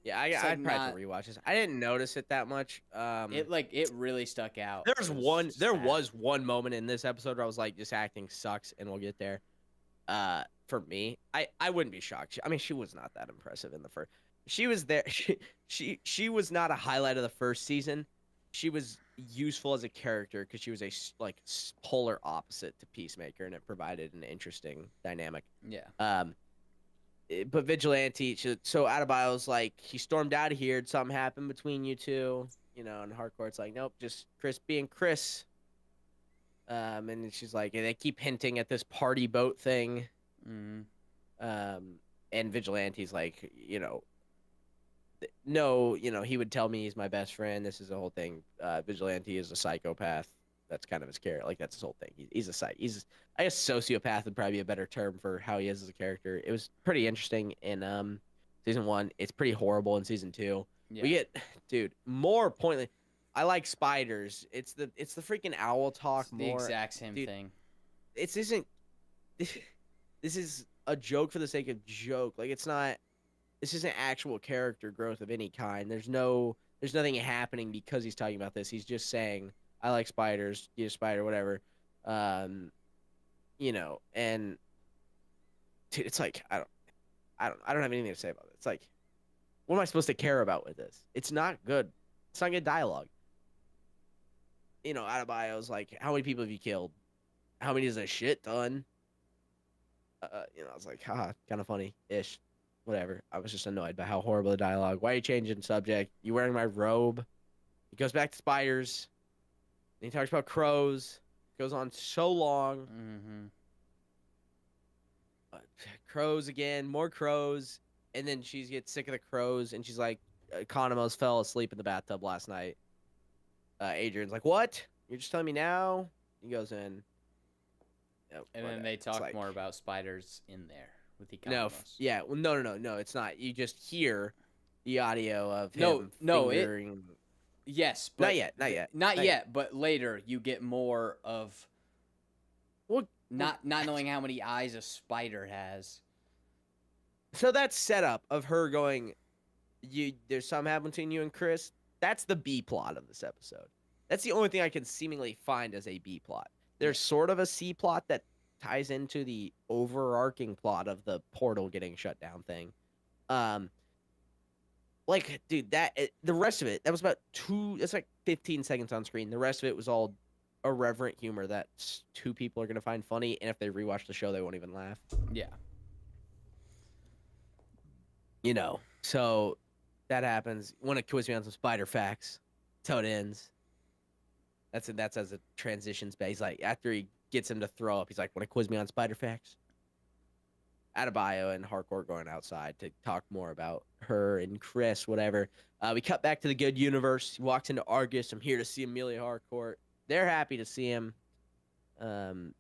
Yeah, I'd probably have to rewatch this. I didn't notice it that much. It really stuck out. There was one moment in this episode where I was like, this acting sucks, and we'll get there. For me, I wouldn't be shocked. I mean, she was not that impressive in the first. She was there. She was not a highlight of the first season. She was useful as a character because she was a polar opposite to Peacemaker, and it provided an interesting dynamic. Yeah. But Vigilante, so Adebayo's like, he stormed out of here. Did something happen between you two? And Harcourt's like, nope, just Chris being Chris. And she's like, and they keep hinting at this party boat thing. Mm-hmm. And Vigilante's like, no, he would tell me he's my best friend. This is the whole thing. Vigilante is a psychopath. That's kind of his character. Like, that's his whole thing. He's I guess sociopath would probably be a better term for how he is as a character. It was pretty interesting in season 1. It's pretty horrible in season 2. Yeah. We get, dude, more pointless. I like spiders. It's the freaking owl It's talk the more, exact same dude. thing. This isn't. This is a joke for the sake of joke. Like it's not. This isn't actual character growth of any kind. There's nothing happening because he's talking about this. He's just saying, "I like spiders. You a spider, whatever." Um, and dude, it's like I don't have anything to say about it. It's like, what am I supposed to care about with this? It's not good. It's not good dialogue. Adebayo's like, how many people have you killed? How many is a shit ton? I was like, kind of funny ish. Whatever. I was just annoyed by how horrible the dialogue. Why are you changing subject? You wearing my robe? He goes back to spiders. And he talks about crows. Goes on so long. Mm-hmm. Crows again, more crows. And then she gets sick of the crows. And she's like, Economos fell asleep in the bathtub last night. Adrian's like, what? You're just telling me now? He goes in. And then they talk like, more about spiders in there with the no, Economos. yeah, well, no, it's not. You just hear the audio of No, him no, fingering. Yes, but Not yet. Not yet, but later you get more of Well, not knowing how many eyes a spider has. so that setup of her going, there's something happening between you and Chris. That's the B plot of this episode. That's the only thing I can seemingly find as a B plot. There's sort of a C plot that ties into the overarching plot of the portal getting shut down thing. Like, dude, the rest of it, that was about it's like 15 seconds on screen. The rest of it was all irreverent humor that two people are going to find funny. And if they rewatch the show, they won't even laugh. Yeah. So that happens. Want to quiz me on some spider facts? That's how it ends. That's as it transitions. But he's like, after he gets him to throw up, he's like, want to quiz me on spider facts? Adebayo and Harcourt going outside to talk more about her and Chris, whatever. We cut back to the good universe. He walks into Argus. I'm here to see Amelia Harcourt. They're happy to see him. And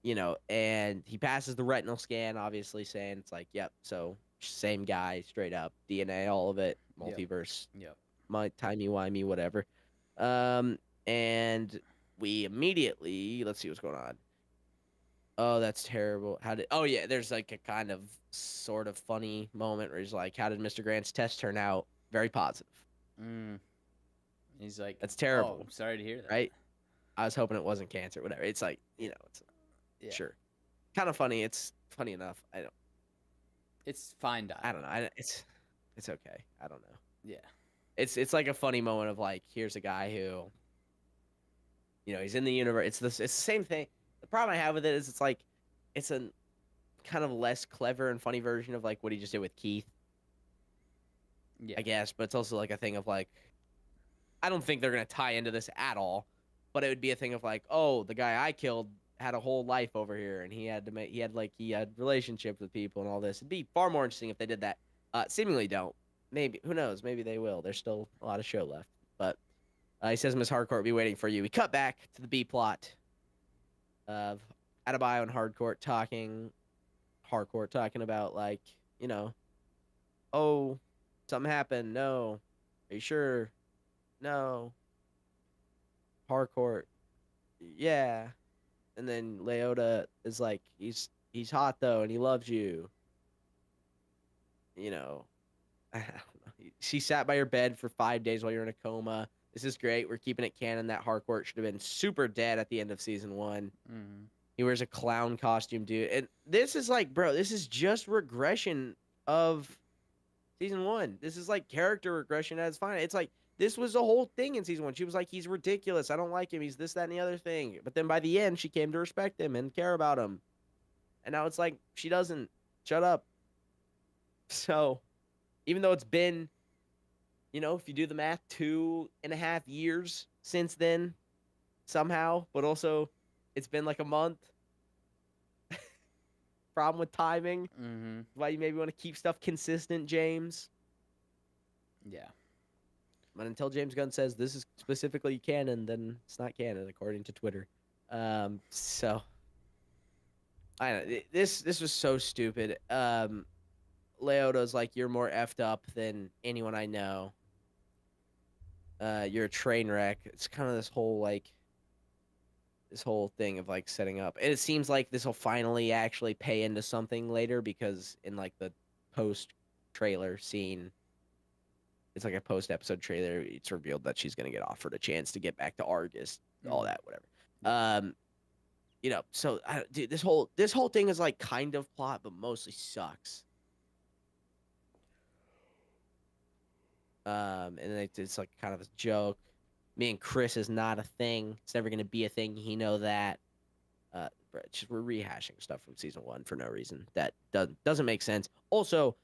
he passes the retinal scan, obviously saying it's like, yep, so same guy, straight up, DNA, all of it, multiverse. Yep. My timey-wimey, whatever. And we immediately, let's see what's going on. Oh, that's terrible. There's like a kind of sort of funny moment where he's like, how did Mr. Grant's test turn out? Very positive. He's like, that's terrible. Oh, I'm sorry to hear that. Right? I was hoping it wasn't cancer, whatever. It's like, sure. Kind of funny. It's funny enough. It's fine dialogue. I don't know. It's okay. I don't know. Yeah. It's like a funny moment of like, here's a guy who, he's in the universe. It's the same thing. The problem I have with it is it's a kind of less clever and funny version of like what he just did with Keith. Yeah. I guess, but it's also like a thing of like, I don't think they're gonna tie into this at all, but it would be a thing of like, oh, the guy I killed had a whole life over here, and he had relationships with people and all this. It'd be far more interesting if they did that. Seemingly don't. Maybe, who knows? Maybe they will. There's still a lot of show left, but he says Miss Harcourt will be waiting for you. We cut back to the B plot of Adebayo and Harcourt talking about like, oh, something happened. No. Are you sure? No. Harcourt. Yeah. And then Leota is like, he's hot though, and he loves you. I don't know. She sat by your bed for 5 days while you're in a coma. This is great. We're keeping it canon that Harcourt should have been super dead at the end of season 1. Mm-hmm. He wears a clown costume, dude. And this is like, bro, this is just regression of season 1. This is like character regression at its finest. It's like, this was the whole thing in season 1. She was like, he's ridiculous. I don't like him. He's this, that, and the other thing. But then by the end, she came to respect him and care about him. And now it's like, she doesn't. Shut up. So, even though it's been, if you do the math, 2.5 years since then, somehow, but also it's been like a month. Problem with timing. Mm-hmm. Why you maybe want to keep stuff consistent, James. Yeah. But until James Gunn says this is specifically canon, then it's not canon, according to Twitter. So I don't know. This was so stupid. Leota's like, you're more effed up than anyone I know. you're a train wreck. It's kind of this whole thing of like setting up. And it seems like this will finally actually pay into something later because in like the post trailer scene, it's like a post episode trailer. It's revealed that she's gonna get offered a chance to get back to Argus, all that, whatever. So dude, this whole thing is like kind of plot, but mostly sucks. And then it's like kind of a joke. Me and Chris is not a thing. It's never gonna be a thing. He know that. We're rehashing stuff from season 1 for no reason that doesn't make sense. Also,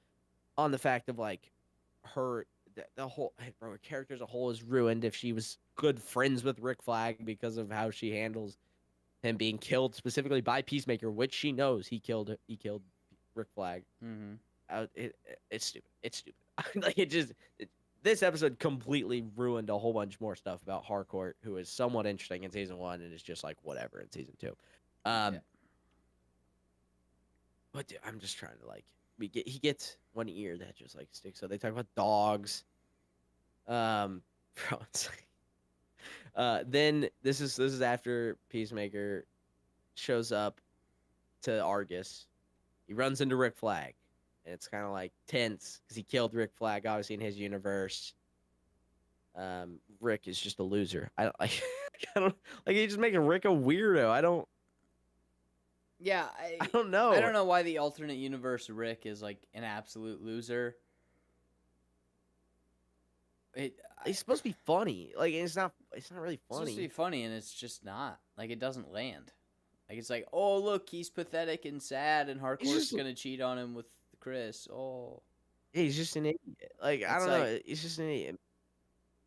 on the fact of like her the whole her character as a whole is ruined if she was good friends with Rick Flag because of how she handles him being killed specifically by Peacemaker, which she knows he killed Rick Flag. It's stupid. It's stupid. Like this episode completely ruined a whole bunch more stuff about Harcourt, who is somewhat interesting in season 1 and is just like whatever in season 2. But dude, I'm just trying to like he gets one ear that just like sticks. So they talk about dogs. Bro, it's then this is after Peacemaker shows up to Argus. He runs into Rick Flag, and it's kind of like tense because he killed Rick Flag, obviously in his universe. Rick is just a loser. I don't like. I don't like. He's just making Rick a weirdo. I don't know. I don't know why the alternate universe Rick is like an absolute loser. He's supposed to be funny. Like it's not really funny. It's supposed to be funny, and it's just not. Like it doesn't land. Like it's like, oh look, he's pathetic and sad, and Harcourt's gonna cheat on him with Chris. Oh, he's just an idiot. Like I don't know. He's just an idiot.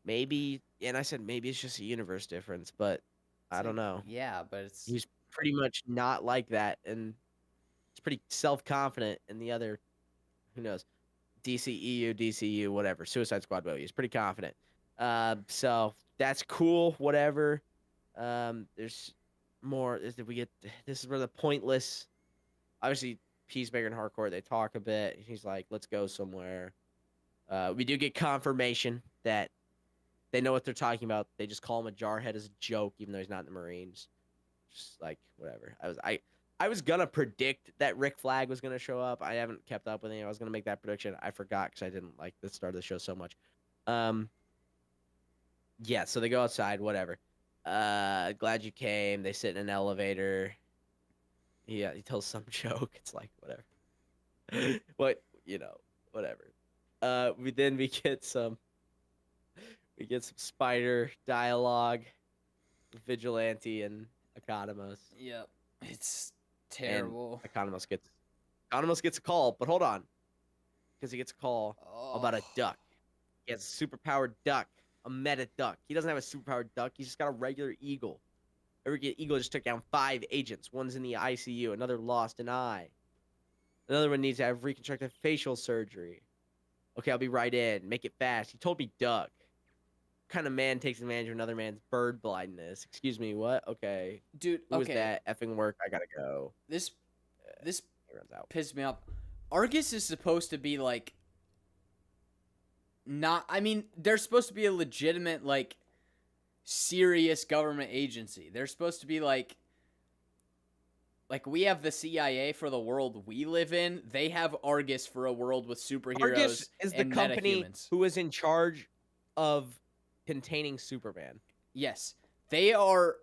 Maybe, and I said maybe it's just a universe difference, but I don't know. Yeah, but he's pretty much not like that, and he's pretty self-confident. And the other, who knows, DCU, whatever, Suicide Squad movie. He's pretty confident. So that's cool. Whatever. There's more. This is where the pointless. Obviously, Peacemaker and Harcourt, they talk a bit. He's like, "Let's go somewhere." We do get confirmation that they know what they're talking about. They just call him a jarhead as a joke, even though he's not in the Marines. Just like whatever. I was gonna predict that Rick Flag was gonna show up. I haven't kept up with it. I was gonna make that prediction. I forgot because I didn't like the start of the show so much. Yeah. So they go outside. Whatever. Glad you came. They sit in an elevator. Yeah. He tells some joke. It's like whatever. What whatever. We get some spider dialogue, Vigilante and Economos. Yep, it's terrible. And Economos gets a call, but hold on, because he gets a call about a duck. He has a superpowered duck, a meta duck. He doesn't have a superpowered duck. He's just got a regular eagle. Every eagle just took down 5 agents. One's in the ICU. Another lost an eye. Another one needs to have reconstructive facial surgery. Okay, I'll be right in. Make it fast. He told me duck. What kind of man takes advantage of another man's bird blindness? Excuse me, what? Okay. Dude, Who was that? Effing work. I gotta go. This pissed me off. Argus is supposed to be like they're supposed to be a legitimate, like, serious government agency. They're supposed to be like we have the CIA for the world we live in. They have Argus for a world with superheroes. Argus is the company metahumans. who is in charge of containing Superman. Yes. They are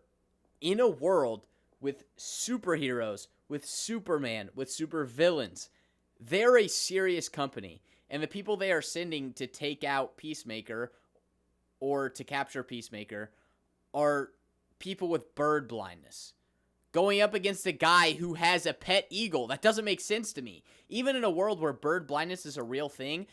in a world with superheroes, with Superman, with supervillains. They're a serious company. And the people they are sending to take out Peacemaker or to capture Peacemaker are people with bird blindness. Going up against a guy who has a pet eagle. That doesn't make sense to me. Even in a world where bird blindness is a real thing,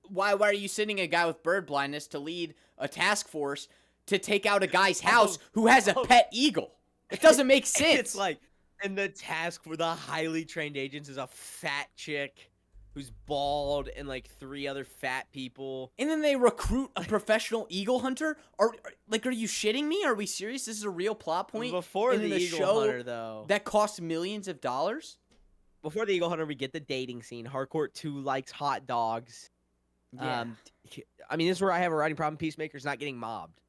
why are you sending a guy with bird blindness to lead a task force to take out a guy's house who has a pet eagle? It doesn't make sense. It's like, and the task for the highly trained agents is a fat chick who's bald and like 3 other fat people. And then they recruit a professional eagle hunter? Are you shitting me? Are we serious? This is a real plot point? Before the Eagle Hunter, though. That costs millions of dollars? Before the Eagle Hunter, we get the dating scene. Harcourt 2 likes hot dogs. Yeah. I mean, this is where I have a writing problem. Peacemaker's not getting mobbed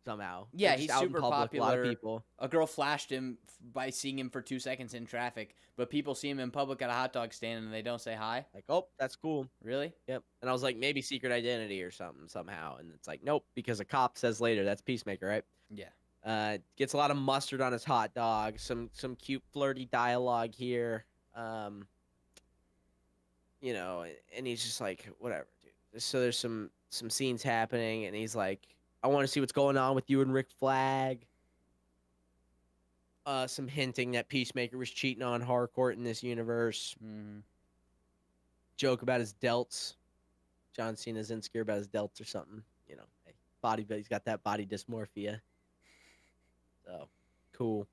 somehow. Yeah, They're just he's out in super public, popular. a lot of people. A girl flashed him by seeing him for 2 seconds in traffic, but people see him in public at a hot dog stand and they don't say hi. Like, oh, that's cool. Really? Yep. And I was like, maybe secret identity or something somehow. And it's like, nope, because a cop says later that's Peacemaker, right? Yeah. Gets a lot of mustard on his hot dog. Some cute flirty dialogue here. You know, and he's just like, whatever, dude. So there's some scenes happening, and he's like, I want to see what's going on with you and Rick Flag. Some hinting that Peacemaker was cheating on Harcourt in this universe. Mm-hmm. Joke about his delts. John Cena's insecure about his delts or something. You know, he's got that body dysmorphia. So, cool.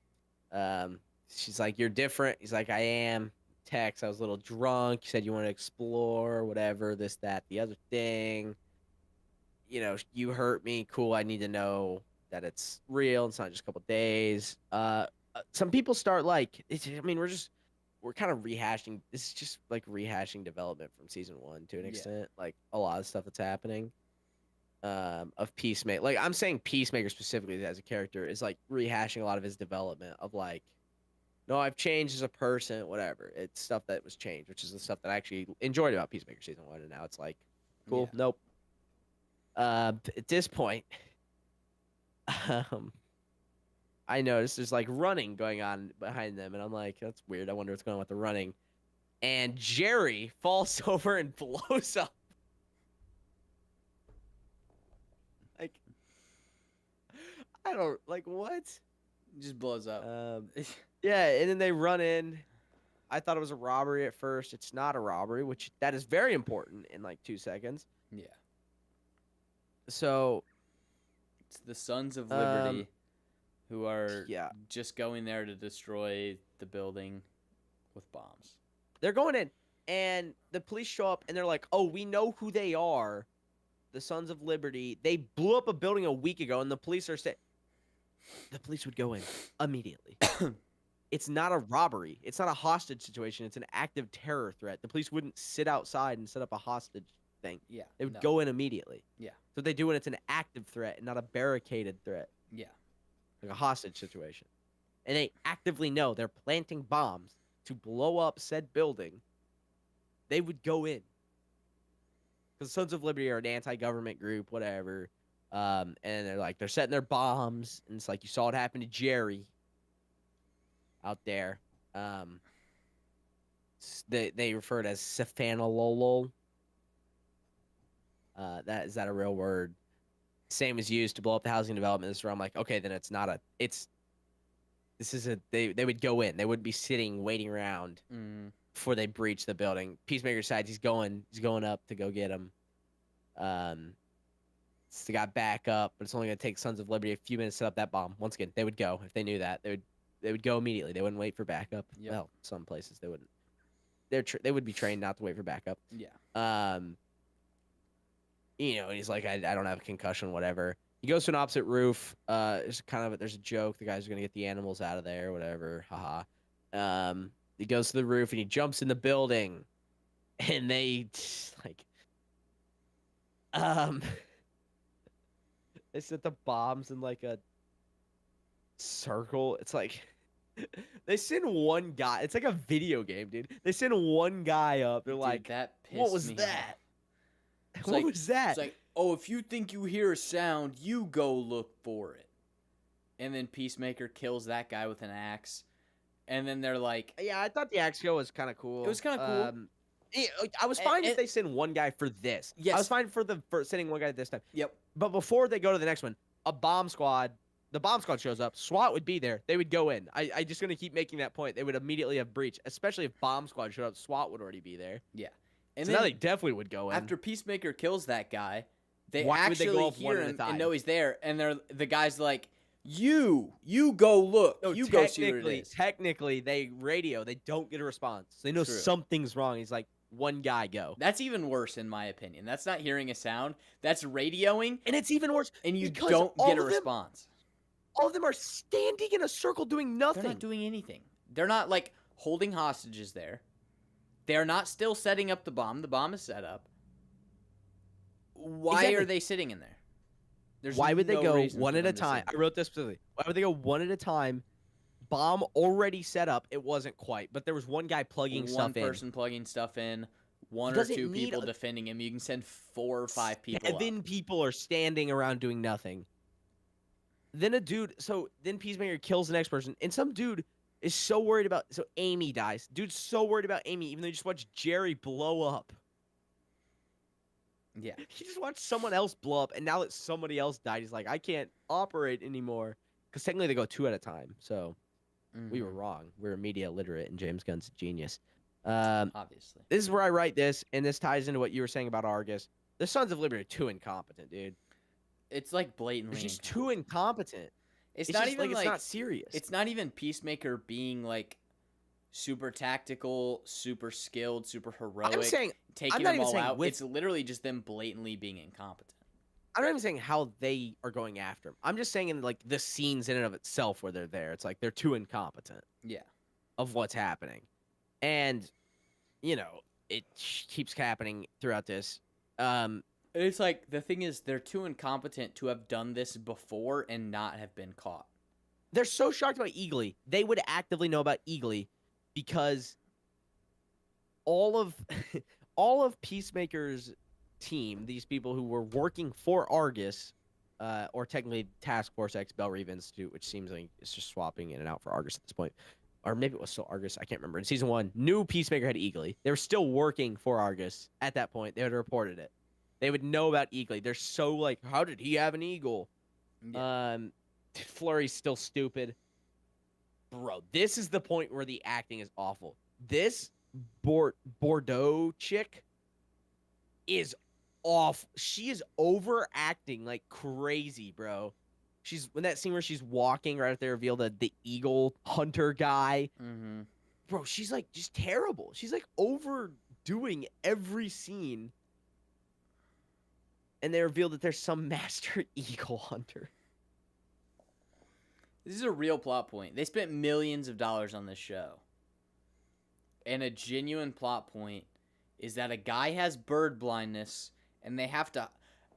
She's like, you're different. He's like, I am. Text, I was a little drunk. You said you want to explore, whatever, this, that, the other thing. You know, you hurt me. Cool, I need to know that it's real. It's not just a couple days. Some people start like, we're kind of rehashing. This is just like rehashing development from season 1 to an extent. Like a lot of stuff that's happening. Of Peacemaker. Like I'm saying Peacemaker specifically as a character is like rehashing a lot of his development of like, no, I've changed as a person, whatever. It's stuff that was changed, which is the stuff that I actually enjoyed about Peacemaker season 1, and now it's like, cool, Yeah. nope. At this point, I noticed there's like running going on behind them, and I'm like, that's weird. I wonder what's going on with the running. And Jerry falls over and blows up. Like, I don't, like, what? It just blows up. Yeah, and then they run in. I thought it was a robbery at first. It's not a robbery, which that is very important in like 2 seconds. Yeah. So It's the Sons of Liberty who are just going there to destroy the building with bombs. They're going in, and the police show up, and they're like, oh, we know who they are. The Sons of Liberty. They blew up a building a week ago, and the police are saying the police would go in immediately. It's not a robbery. It's not a hostage situation. It's an active terror threat. The police wouldn't sit outside and set up a hostage thing. Yeah. They would go in immediately. Yeah. So they do when it's an active threat and not a barricaded threat. Yeah. Like a hostage situation. And they actively know they're planting bombs to blow up said building. They would go in. Because Sons of Liberty are an anti-government group, whatever. And they're setting their bombs. And it's like you saw it happen to Jerry out there. They refer to it as Cephalovolol. Is that a real word? Same as used to blow up the housing development. This is where I'm like, okay, then it's not a. They would go in. They wouldn't be sitting waiting around before they breach the building. Peacemaker decides he's going up to go get him. They got back up, but it's only going to take Sons of Liberty a few minutes to set up that bomb. Once again, they would go if they knew that. They would go immediately. They wouldn't wait for backup. Yep. Well, some places they wouldn't. They would be trained not to wait for backup. Yeah. You know, and he's like, I don't have a concussion, whatever. He goes to an opposite roof. There's a joke. The guys are gonna get the animals out of there, whatever. Haha. He goes to the roof and he jumps in the building, and they they set the bombs in like a circle. It's like they send one guy. It's like a video game, dude. They send one guy up. They're like, that pissed what was me that? off. What was that? It's like, oh, if you think you hear a sound, you go look for it. And then Peacemaker kills that guy with an axe. And then they're like... Yeah, I thought the axe kill was kind of cool. It was kind of cool. I was fine if they send one guy for this. Yes. I was fine for sending one guy this time. Yep. But before they go to the next one, the bomb squad shows up. SWAT would be there. They would go in. I just going to keep making that point. They would immediately have breached, especially if bomb squad showed up. SWAT would already be there. Yeah. And so then, now they definitely would go in. After Peacemaker kills that guy, they Why would they actually go up hear one at a him time? and know he's there. And the guy's like, you go look. No, you go see what it is. Technically, they radio. They don't get a response. They know something's wrong. He's like, one guy go. That's even worse, in my opinion. That's not hearing a sound. That's radioing. And it's even worse. And you don't get a response. All of them are standing in a circle doing nothing. They're not doing anything. They're not, like, holding hostages there. They're not still setting up the bomb. The bomb is set up. Why Exactly. are they sitting in there? There's Why would they no go reason one for at a them to time? sit I wrote this specifically. Why would they go one at a time? Bomb already set up. It wasn't quite, but there was one guy plugging one stuff in. person plugging stuff in, one He or doesn't two need people defending him. You can send 4 or 5 people up. 7 people are standing around doing nothing. Then then Peacemaker kills the next person, and some dude is so worried about. So Amy dies. Dude's so worried about Amy, even though you just watched Jerry blow up. Yeah. He just watched someone else blow up, and now that somebody else died, he's like, I can't operate anymore. Because technically they go 2 at a time. So we were wrong. We're media illiterate, and James Gunn's a genius. Obviously. This is where I write this, and this ties into what you were saying about Argus. The Sons of Liberty are too incompetent, dude. It's like blatantly. They're just too incompetent. It's not just, even it's not serious. It's not even Peacemaker being like super tactical, super skilled, super heroic. Taking them all out. It's literally just them blatantly being incompetent. I'm not even saying how they are going after him. I'm just saying in like the scenes in and of itself where they're there. It's like they're too incompetent. Yeah. Of what's happening, and it keeps happening throughout this. It's like the thing is they're too incompetent to have done this before and not have been caught. They're so shocked about Eagly. They would actively know about Eagly because all of Peacemaker's team, these people who were working for Argus, or technically Task Force X Bell Reeve Institute, which seems like it's just swapping in and out for Argus at this point. Or maybe it was still Argus. I can't remember. In season 1, knew Peacemaker had Eagly. They were still working for Argus at that point. They had reported it. They would know about Eagly. They're so like, how did he have an eagle? Yeah. Flurry's still stupid. Bro, this is the point where the acting is awful. This Bordeaux chick is off. She is overacting like crazy, bro. She's in that scene where she's walking right after they reveal the eagle hunter guy. Mm-hmm. Bro, she's like just terrible. She's like overdoing every scene. And they reveal that there's some master eagle hunter. This is a real plot point. They spent millions of dollars on this show. And a genuine plot point is that a guy has bird blindness and they have to...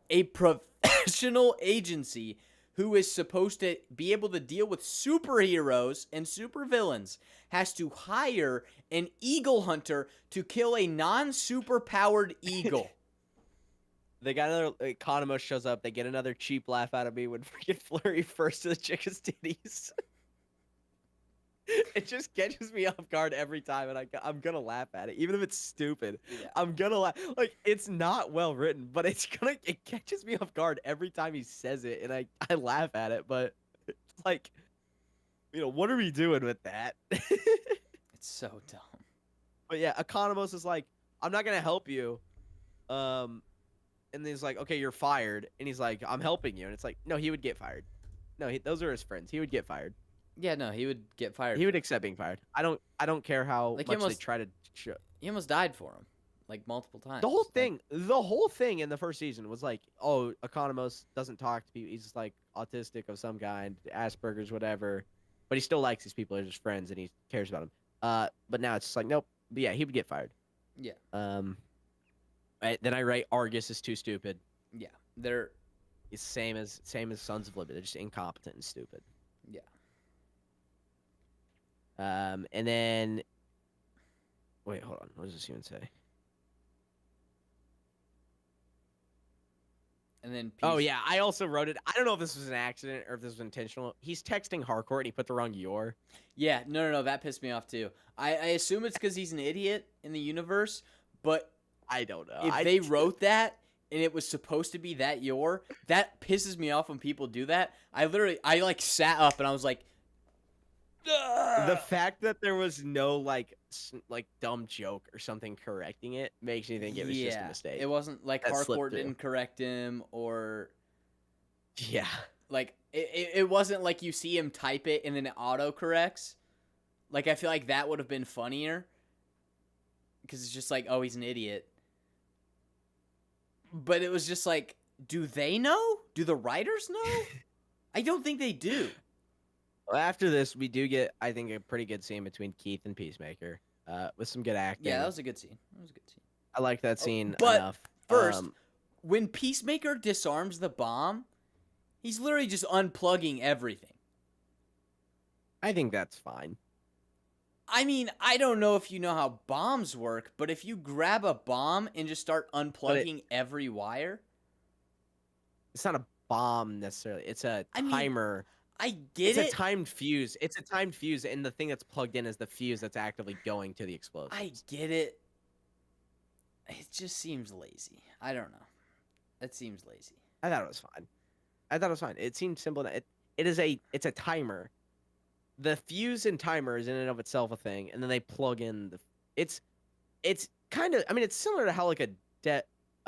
A professional agency who is supposed to be able to deal with superheroes and supervillains has to hire an eagle hunter to kill a non-superpowered eagle. They got another economist shows up. They get another cheap laugh out of me when freaking Flurry first to the chicken's titties. It just catches me off guard every time, and I'm gonna laugh at it, even if it's stupid. Yeah. I'm gonna laugh. Like, it's not well written, but it catches me off guard every time he says it, and I laugh at it. But it's like, what are we doing with that? It's so dumb. But yeah, Economos is like, I'm not gonna help you. And then he's like, okay, you're fired. And he's like, I'm helping you. And it's like, no, he would get fired. No, those are his friends. He would get fired. Yeah, no, he would get fired. He would accept being fired. I don't care how much they try to show. He almost died for him, like multiple times. The whole thing in the first season was like, oh, Economos doesn't talk to people. He's like autistic of some kind, Asperger's, whatever. But he still likes these people. They're just friends, and he cares about them. But now it's just like, nope. But yeah, he would get fired. Yeah. Then I write Argus is too stupid. Yeah, they're it's same as Sons of Liberty. They're just incompetent and stupid. Yeah. And then wait, hold on. What does this even say? And then oh yeah, I also wrote it. I don't know if this was an accident or if this was intentional. He's texting Harcourt and he put the wrong "your." Yeah, no, that pissed me off too. I assume it's because he's an idiot in the universe, but I don't know. If they wrote that and it was supposed to be that "your," that pisses me off when people do that. I like sat up and I was like, ugh! The fact that there was no like dumb joke or something correcting it makes me think it was just a mistake. It wasn't like Harcourt didn't correct him or yeah. Like it wasn't like you see him type it and then it auto corrects. Like I feel like that would have been funnier because it's just like, oh, he's an idiot. But it was just like, do they know? Do the writers know? I don't think they do. Well, after this, we do get, I think, a pretty good scene between Keith and Peacemaker, with some good acting. Yeah, that was a good scene. I liked that scene but enough. First, when Peacemaker disarms the bomb, he's literally just unplugging everything. I think that's fine. I mean, I don't know if you know how bombs work, but if you grab a bomb and just start unplugging every wire, it's not a bomb necessarily. It's a I mean, timer. I get It's a it. timed fuse. It's a timed fuse, and the thing that's plugged in is the fuse that's actively going to the explosives. I get it. It just seems lazy. I don't know. It seems lazy. I thought it was fine. It seemed simple. It's a timer. The fuse and timer is in and of itself a thing, and then they plug in it's kind of, I mean, it's similar to how like a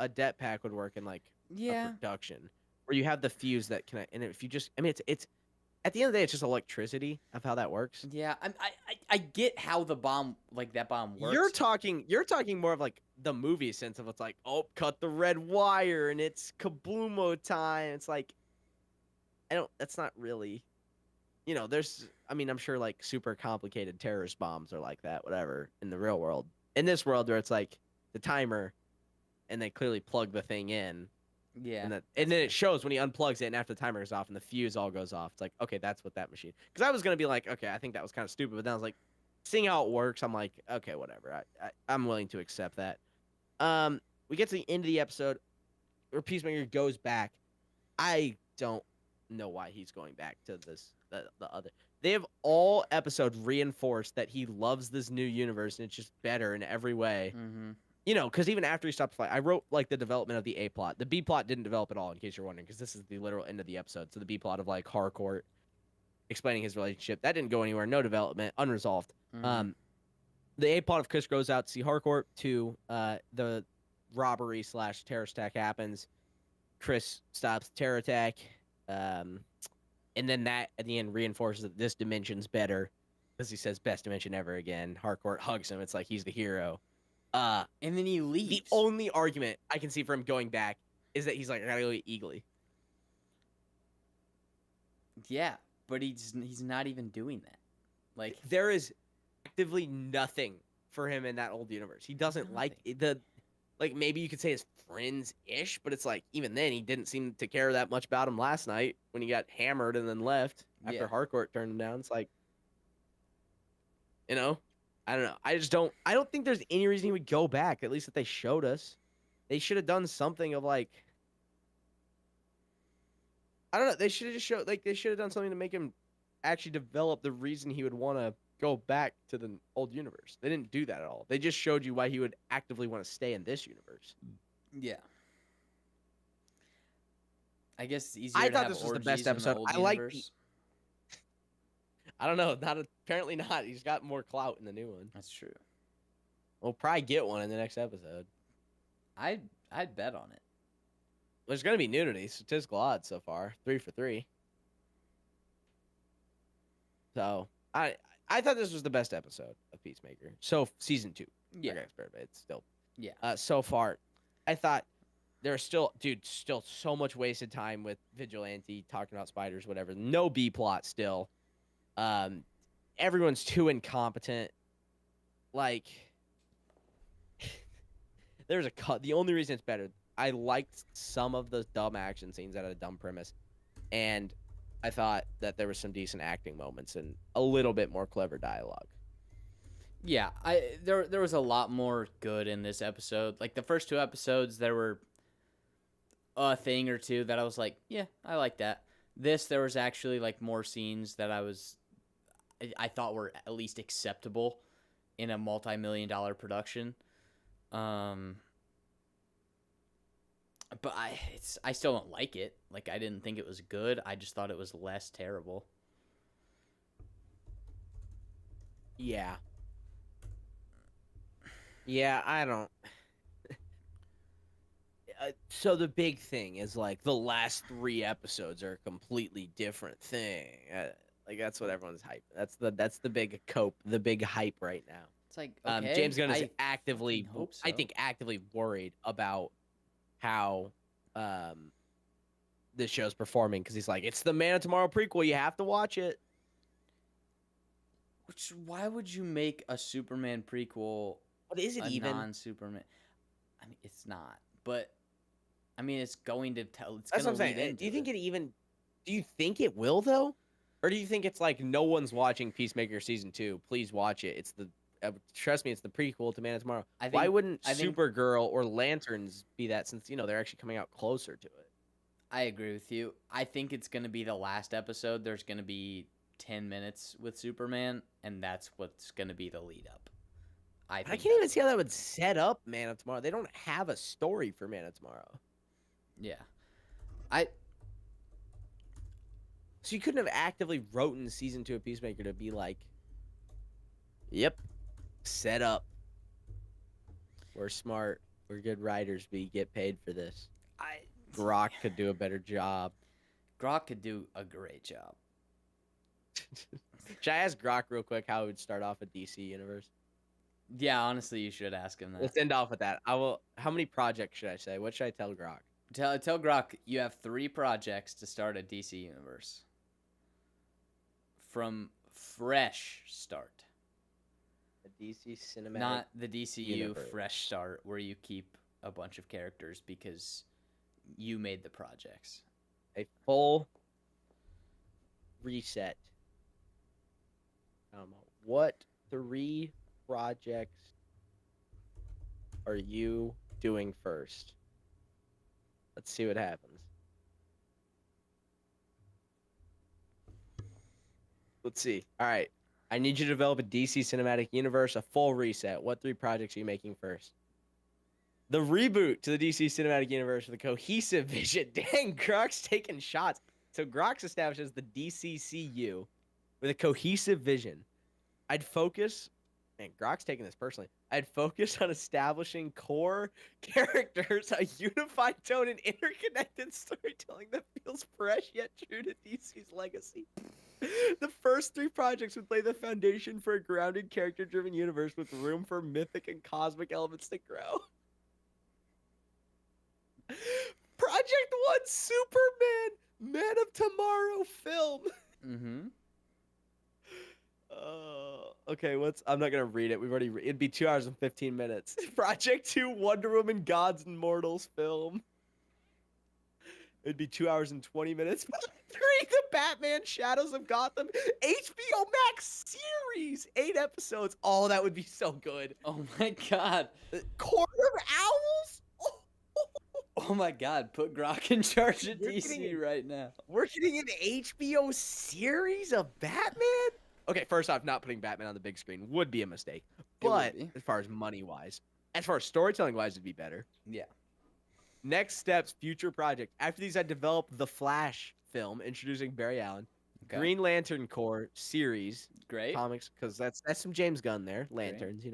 det pack would work in like a production, where you have the fuse that connect, and if you just, I mean, it's at the end of the day, it's just electricity of how that works. Yeah, I get how the bomb, like that bomb works. You're talking more of like the movie sense of, it's like, oh, cut the red wire and it's kablumo time. It's like, that's not really, there's, I mean, I'm sure like super complicated terrorist bombs are like that, whatever, in the real world. In this world where it's like the timer and they clearly plug the thing in. Yeah. And then it shows when he unplugs it, and after the timer goes off and the fuse all goes off, it's like, okay, that's what that machine. Because I was gonna be like, okay, I think that was kind of stupid, but then I was like, seeing how it works, I'm like, okay, whatever. I'm willing to accept that. We get to the end of the episode where Peacemaker goes back. I don't know why he's going back to the other. They have all episode reinforced that he loves this new universe and it's just better in every way. Mm-hmm. Because even after he stopped fighting, I wrote like the development of the A plot. The B plot didn't develop at all, in case you're wondering, because this is the literal end of the episode. So the B plot of like Harcourt explaining his relationship, that didn't go anywhere. No development, unresolved. Mm-hmm. The A plot of Chris goes out to see Harcourt. The robbery / terror attack happens. Chris stops the terror attack. And then that at the end reinforces that this dimension's better, because he says best dimension ever again. Harcourt hugs him. It's like he's the hero. And then he leaves. The only argument I can see for him going back is that he's like, I gotta go eat Eagly. Yeah, but he's not even doing that. Like, there is actively nothing for him in that old universe. He doesn't like like, maybe you could say his friends-ish, but it's like, even then, he didn't seem to care that much about him last night when he got hammered and then left after Harcourt turned him down. It's like, I don't know. I don't think there's any reason he would go back, at least that they showed us. They should have done something of like, I don't know. They should have just showed, like, they should have done something to make him actually develop the reason he would want to go back to the old universe. They didn't do that at all. They just showed you why he would actively want to stay in this universe. Yeah. I guess it's easier I to thought have this was the orgies best in the episode. old I like. universe. I don't know. Apparently not. He's got more clout in the new one. That's true. We'll probably get one in the next episode. I'd bet on it. There's going to be nudity. Statistical odds so far, 3 for 3. So I thought this was the best episode of Peacemaker. So season 2. Yeah. It's still. Yeah. So far, I thought there's still so much wasted time with Vigilante talking about spiders, whatever. No B plot still. Everyone's too incompetent. Like, there's the only reason it's better, I liked some of the dumb action scenes that had a dumb premise, and I thought that there was some decent acting moments and a little bit more clever dialogue. Yeah, there was a lot more good in this episode. Like, the first 2 episodes, there were a thing or two that I was like, yeah, I like that. There was actually like more scenes that I thought were at least acceptable in a multi-million-dollar production. But I still don't like it. Like, I didn't think it was good. I just thought it was less terrible. Yeah, I don't. So the big thing is, like, the last 3 episodes are a completely different thing. Like, that's what everyone's hype. That's the big the big hype right now. It's like, okay, James Gunn is actively, hope so. I think, actively worried about how this show's performing, because he's like, it's the Man of Tomorrow prequel. You have to watch it. Why would you make a Superman prequel? What is it even? Non-Superman. I mean, it's not, but I mean, it's going to tell. It's That's going what to I'm lead saying. into Do you think it. it even? Do you think it will though, or do you think it's like no one's watching Peacemaker season 2? Please watch it. It's the trust me, it's the prequel to Man of Tomorrow. I Why think. wouldn't I think. Supergirl or Lanterns be that? Since they're actually coming out closer to it. I agree with you. I think it's going to be the last episode. There's going to be 10 minutes with Superman, and that's what's going to be the lead up. I But I think can't even that's see how that would set up Man of Tomorrow. They don't have a story for Man of Tomorrow. yeah. I So you couldn't have actively written season 2 of Peacemaker to be like, yep, set up. We're smart. We're good writers. We get paid for this. I Grok could do a better job. Grok could do a great job. Should I ask Grok real quick how he would start off a DC universe? Yeah, honestly, you should ask him that. Let's end off with that. I will. How many projects should I say? What should I tell Grok? Tell Grok you have 3 projects to start a DC universe. From fresh start. A DC cinematic. Not the DCU universe. fresh start where you keep a bunch of characters because you made the projects. A full reset. What 3 projects are you doing first? Let's see what happens. Let's see. All right. I need you to develop a DC cinematic universe, a full reset. What 3 projects are you making first? The reboot to the DC cinematic universe with a cohesive vision. Dang, Grok's taking shots. So Grok's establishes the DCCU with a cohesive vision. I'd focus, and Grok's taking this personally, I'd focus on establishing core characters, a unified tone, and interconnected storytelling that feels fresh yet true to DC's legacy. The first 3 projects would lay the foundation for a grounded, character-driven universe with room for mythic and cosmic elements to grow. Project 1, Superman, Man of Tomorrow film. Mm-hmm. Okay, I'm not gonna read it. It'd be 2 hours and 15 minutes. Project 2, Wonder Woman, Gods and Mortals film. It'd be 2 hours and 20 minutes. 3, The Batman Shadows of Gotham, HBO Max series, 8 episodes. Oh, that would be so good. Oh my god. Court of Owls. Oh my god, put Grok in charge of We're DC getting- right now. We're getting an HBO series of Batman? Okay, first off, not putting Batman on the big screen would be a mistake. But be. as far as money-wise, as far as storytelling-wise, it'd be better. Yeah. Next steps, future project. After these, I developed the Flash film introducing Barry Allen. Okay. Green Lantern Corps series Great. comics, because that's some James Gunn there. Lanterns,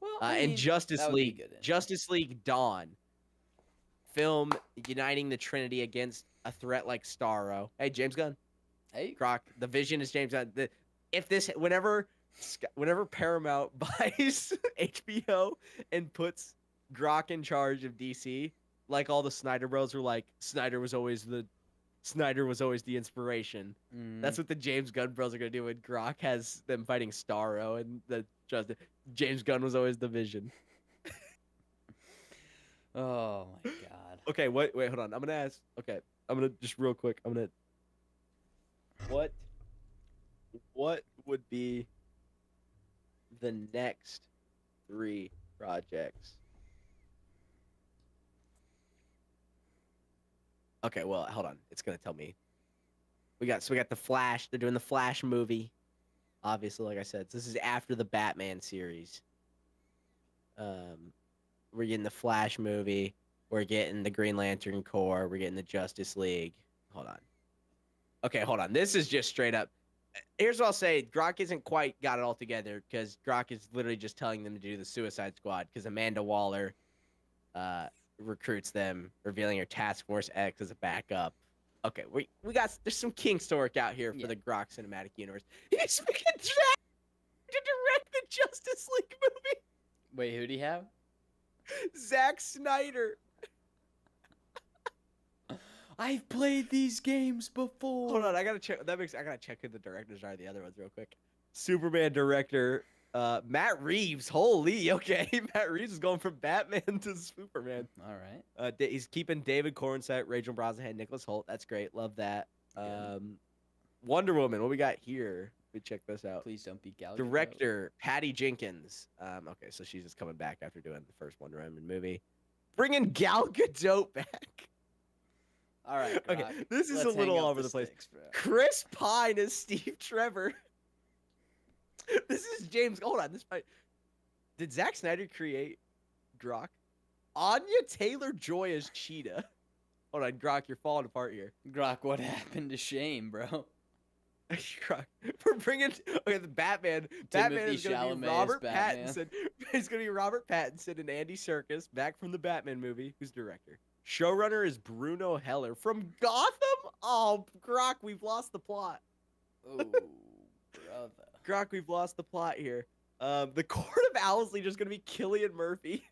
Well, and Justice that would be League. good in Justice League Dawn. Film uniting the Trinity against a threat like Starro. Hey, James Gunn. Hey. Croc. The vision is James Gunn. Whenever Paramount buys HBO and puts Grok in charge of DC, like all the Snyder Bros were like, Snyder was always the inspiration. Mm. That's what the James Gunn Bros are gonna do when Grok has them fighting Starro and James Gunn was always the vision. Oh my god. Okay, wait, hold on. I'm gonna ask. Okay, I'm gonna just real quick. What would be the next 3 projects? Okay, well, hold on. It's gonna tell me. We got the Flash. They're doing the Flash movie. Obviously, like I said, so this is after the Batman series. We're getting the Flash movie. We're getting the Green Lantern Corps. We're getting the Justice League. Hold on. Okay, hold on. This is just straight up. Here's what I'll say. Grok isn't quite got it all together because Grok is literally just telling them to do the Suicide Squad because Amanda Waller recruits them, revealing her Task Force X as a backup. Okay, there's some kinks to work out here for the Grok cinematic universe. He's making Jack to direct the Justice League movie. Wait, who do you have? Zack Snyder. I've played these games before. Hold on, I gotta check. I gotta check who the directors are. The other ones, real quick. Superman director Matt Reeves. Holy, okay. Matt Reeves is going from Batman to Superman. All right. He's keeping David Cornsett, Rachel Brosnahan, Nicholas Hoult. That's great. Love that. Good. Wonder Woman. What we got here? Let me check this out. Please don't be Gal Gadot. Director Patty Jenkins. Okay, so she's just coming back after doing the first Wonder Woman movie. Bringing Gal Gadot back. All right. Grok, Okay, this is let's a little hang up all over the place. sticks, bro. Chris Pine is Steve Trevor. This is James. Hold on. Did Zack Snyder create Grok? Anya Taylor-Joy as Cheetah. Hold on, Grok, you're falling apart here. Grok, what happened to Shane, bro? Grok, we're bringing the Batman. Batman is going to be Robert Pattinson. It's going to be Robert Pattinson and Andy Serkis back from the Batman movie. Who's director? Showrunner is Bruno Heller from Gotham. Oh, Grok, we've lost the plot. Oh, brother. Grok, we've lost the plot here. The Court of Owlsley just going to be Cillian Murphy.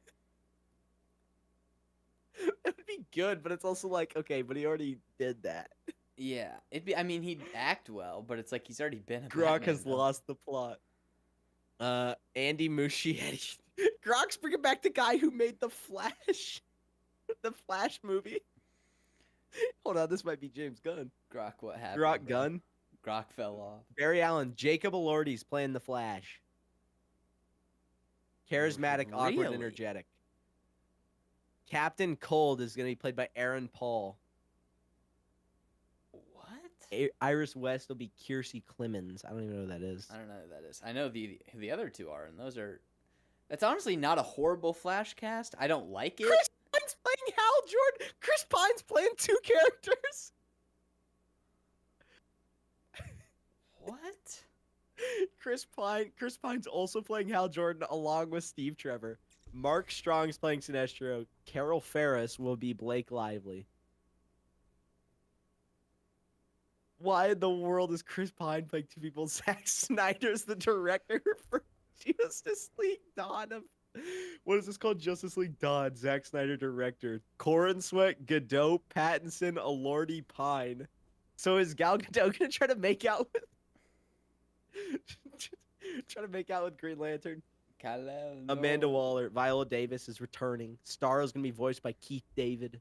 It would be good, but it's also like, okay, but he already did that. Yeah, I mean, he'd act well, but it's like he's already been a Grok Batman, has though. lost the plot. Andy Muschietti. Grok's bringing back the guy who made the Flash. The Flash movie. Hold on, this might be James Gunn. Grok, what happened? Grok Gunn. Grok fell off. Barry Allen. Jacob Elordi's playing the Flash. Charismatic, awkward, Really? energetic. Captain Cold is going to be played by Aaron Paul. What? Iris West will be Kiersey Clemens. I don't even know who that is. I don't know who that is. I know who the other two are, and those are. That's honestly not a horrible Flash cast. I don't like it. Chris Pine's playing Hal Jordan. Chris Pine's playing two characters. What? Chris Pine's also playing Hal Jordan along with Steve Trevor. Mark Strong's playing Sinestro. Carol Ferris will be Blake Lively. Why in the world is Chris Pine playing two people? Zack Snyder's the director for Justice League Dawn of... What is this called? Justice League Dawn. Zack Snyder director. Corrin Sweat, Gadot, Pattinson, Elordi, Pine. So is Gal Gadot gonna try to make out with... Green Lantern? Amanda Waller. Viola Davis is returning. Starro's gonna be voiced by Keith David.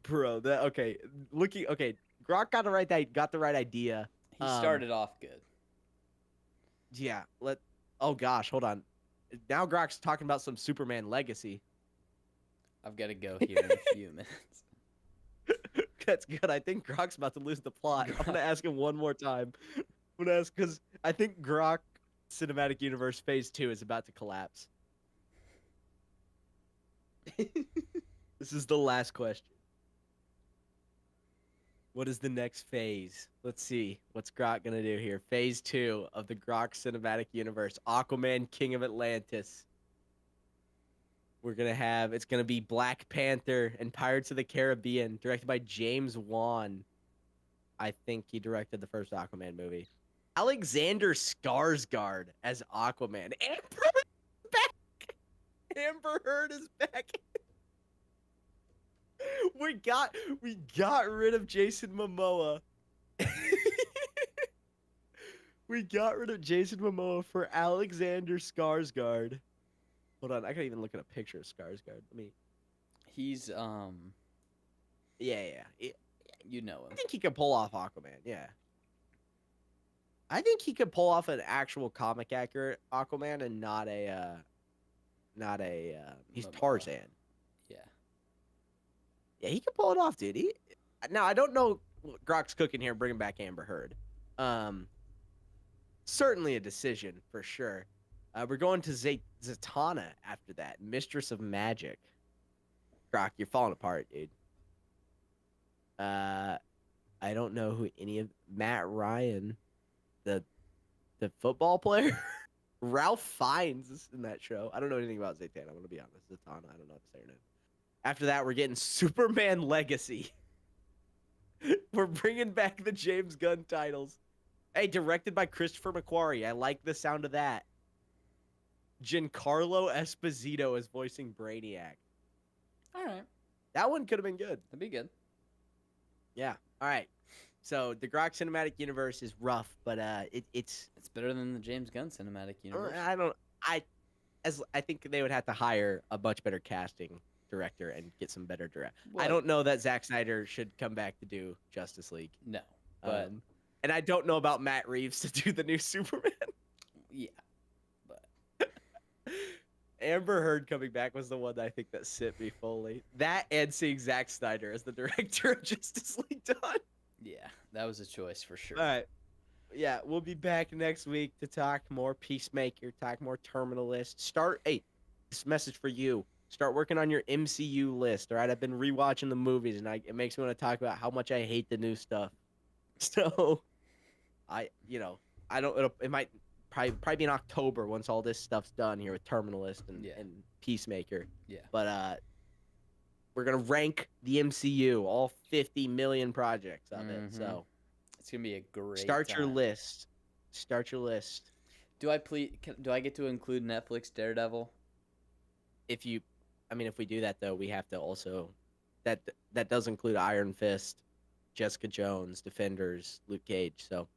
Bro, okay. Grok got the right idea. He started off good. Yeah. Oh gosh, hold on. Now Grok's talking about some Superman legacy. I've got to go here in a few minutes. That's good. I think Grok's about to lose the plot. I'm gonna ask him one more time. I'm gonna ask because I think Grok Cinematic Universe Phase 2 is about to collapse. This is the last question. What is the next phase? Let's see. What's Grok going to do here? Phase 2 of the Grok Cinematic Universe. Aquaman, King of Atlantis. It's going to be Black Panther and Pirates of the Caribbean, directed by James Wan. I think he directed the first Aquaman movie. Alexander Skarsgård as Aquaman. Amber is back. Amber Heard is back. We got rid of Jason Momoa. We got rid of Jason Momoa for Alexander Skarsgård. Hold on, I can't even look at a picture of Skarsgård. He's Yeah. You know him. I think he could pull off Aquaman. Yeah. I think he could pull off an actual comic accurate Aquaman and not a he's Momoa. Tarzan. Yeah. Yeah, he could pull it off, dude. Now, I don't know what Grok's cooking here, bringing back Amber Heard. Certainly a decision, for sure. We're going to Zatanna after that, Mistress of Magic. Grok, you're falling apart, dude. I don't know who any of... Matt Ryan, the football player? Ralph Fiennes is in that show. I don't know anything about Zatanna, I'm going to be honest. Zatanna, I don't know how to say her name. After that, we're getting Superman Legacy. We're bringing back the James Gunn titles. Hey, directed by Christopher McQuarrie. I like the sound of that. Giancarlo Esposito is voicing Brainiac. All right. That one could have been good. That'd be good. Yeah. All right. So the Grok cinematic universe is rough, but it's It's better than the James Gunn cinematic universe. I don't I think they would have to hire a much better casting director and get some better direct. I Well, don't know that Zack Snyder should come back to do Justice League. no, but And I don't know about Matt Reeves to do the new Superman. yeah, but Amber Heard coming back was the one that I think that sent me fully. That and seeing Zack Snyder as the director of Justice League done. yeah, that was a choice for sure. All right. Yeah, we'll be back next week to talk more Peacemaker, talk more Terminalist. This message for you. Start working on your MCU list, all right? I've been rewatching the movies, and it makes me want to talk about how much I hate the new stuff. So, I don't. It might probably be in October once all this stuff's done here with Terminalist and Peacemaker. Yeah. But we're gonna rank the MCU, all 50 million projects of it. So it's gonna be a great. Start time. your list. Start your list. Do I get to include Netflix Daredevil? If we do that though, we have to also that does include Iron Fist, Jessica Jones, Defenders, Luke Cage. So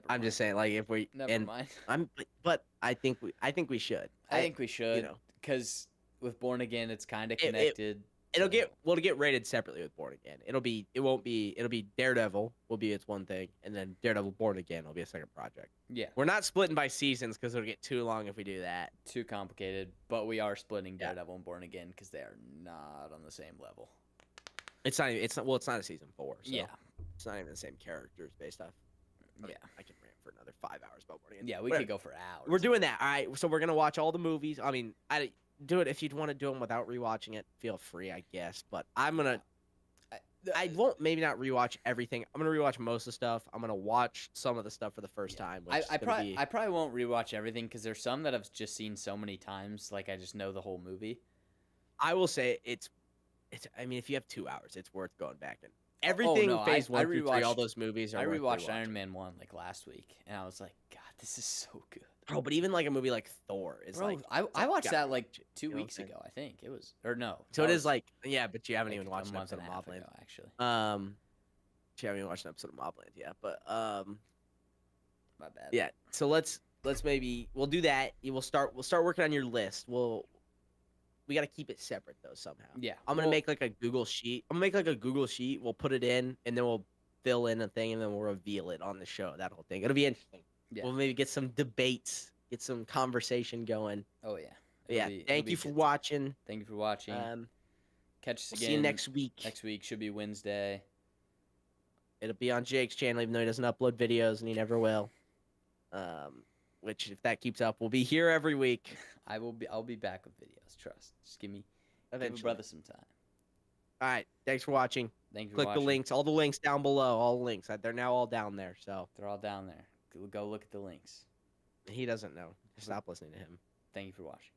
I'm just saying, like, if we never mind. But I think we should. I think we should, because with Born Again, it's kind of connected. It'll get rated separately with Born Again. It'll be Daredevil will be its one thing, and then Daredevil Born Again will be a second project. Yeah. We're not splitting by seasons because it'll get too long if we do that. Too complicated, but we are splitting Daredevil and Born Again because they are not on the same level. It's not a season 4. So yeah. It's not even the same characters based off. I can rant for another 5 hours about Born Again. Yeah, we could go for hours. We're doing that. All right. So we're gonna watch all the movies. I mean, do it if you'd want to do them without rewatching it. Feel free, I guess. But I'm gonna. I won't maybe not rewatch everything. I'm gonna rewatch most of the stuff. I'm gonna watch some of the stuff for the first time. I probably won't rewatch everything because there's some that I've just seen so many times, like I just know the whole movie. I will say it's. I mean, if you have 2 hours, it's worth going back and everything. Phase 1 through 3, all those movies are. I rewatched Iron Man 1 like last week, and I was like, God, this is so good. Bro, but even like a movie like Thor is like. I watched that like 2 weeks ago, I think it was, or no. So it is like, yeah, but you haven't even watched an episode of Mobland actually. You haven't even watched an episode of Mobland yet, but my bad. Yeah, so let's we'll do that. We'll start working on your list. We got to keep it separate though somehow. Yeah, I'm gonna make like a Google sheet. We'll put it in, and then we'll fill in a thing, and then we'll reveal it on the show. That whole thing. It'll be interesting. Yeah. We'll maybe get some debates, get some conversation going. Oh yeah. Thank you for watching. Thank you for watching. Catch us again. See you next week. Next week should be Wednesday. It'll be on Jake's channel, even though he doesn't upload videos, and he never will. Which, if that keeps up, we'll be here every week. I'll be back with videos. Trust. Just give my brother some time. All right. Thanks for watching. Thank you. Click the links. All the links down below. All the links. They're now all down there. So they're all down there. Go look at the links. He doesn't know. Stop listening to him. Thank you for watching.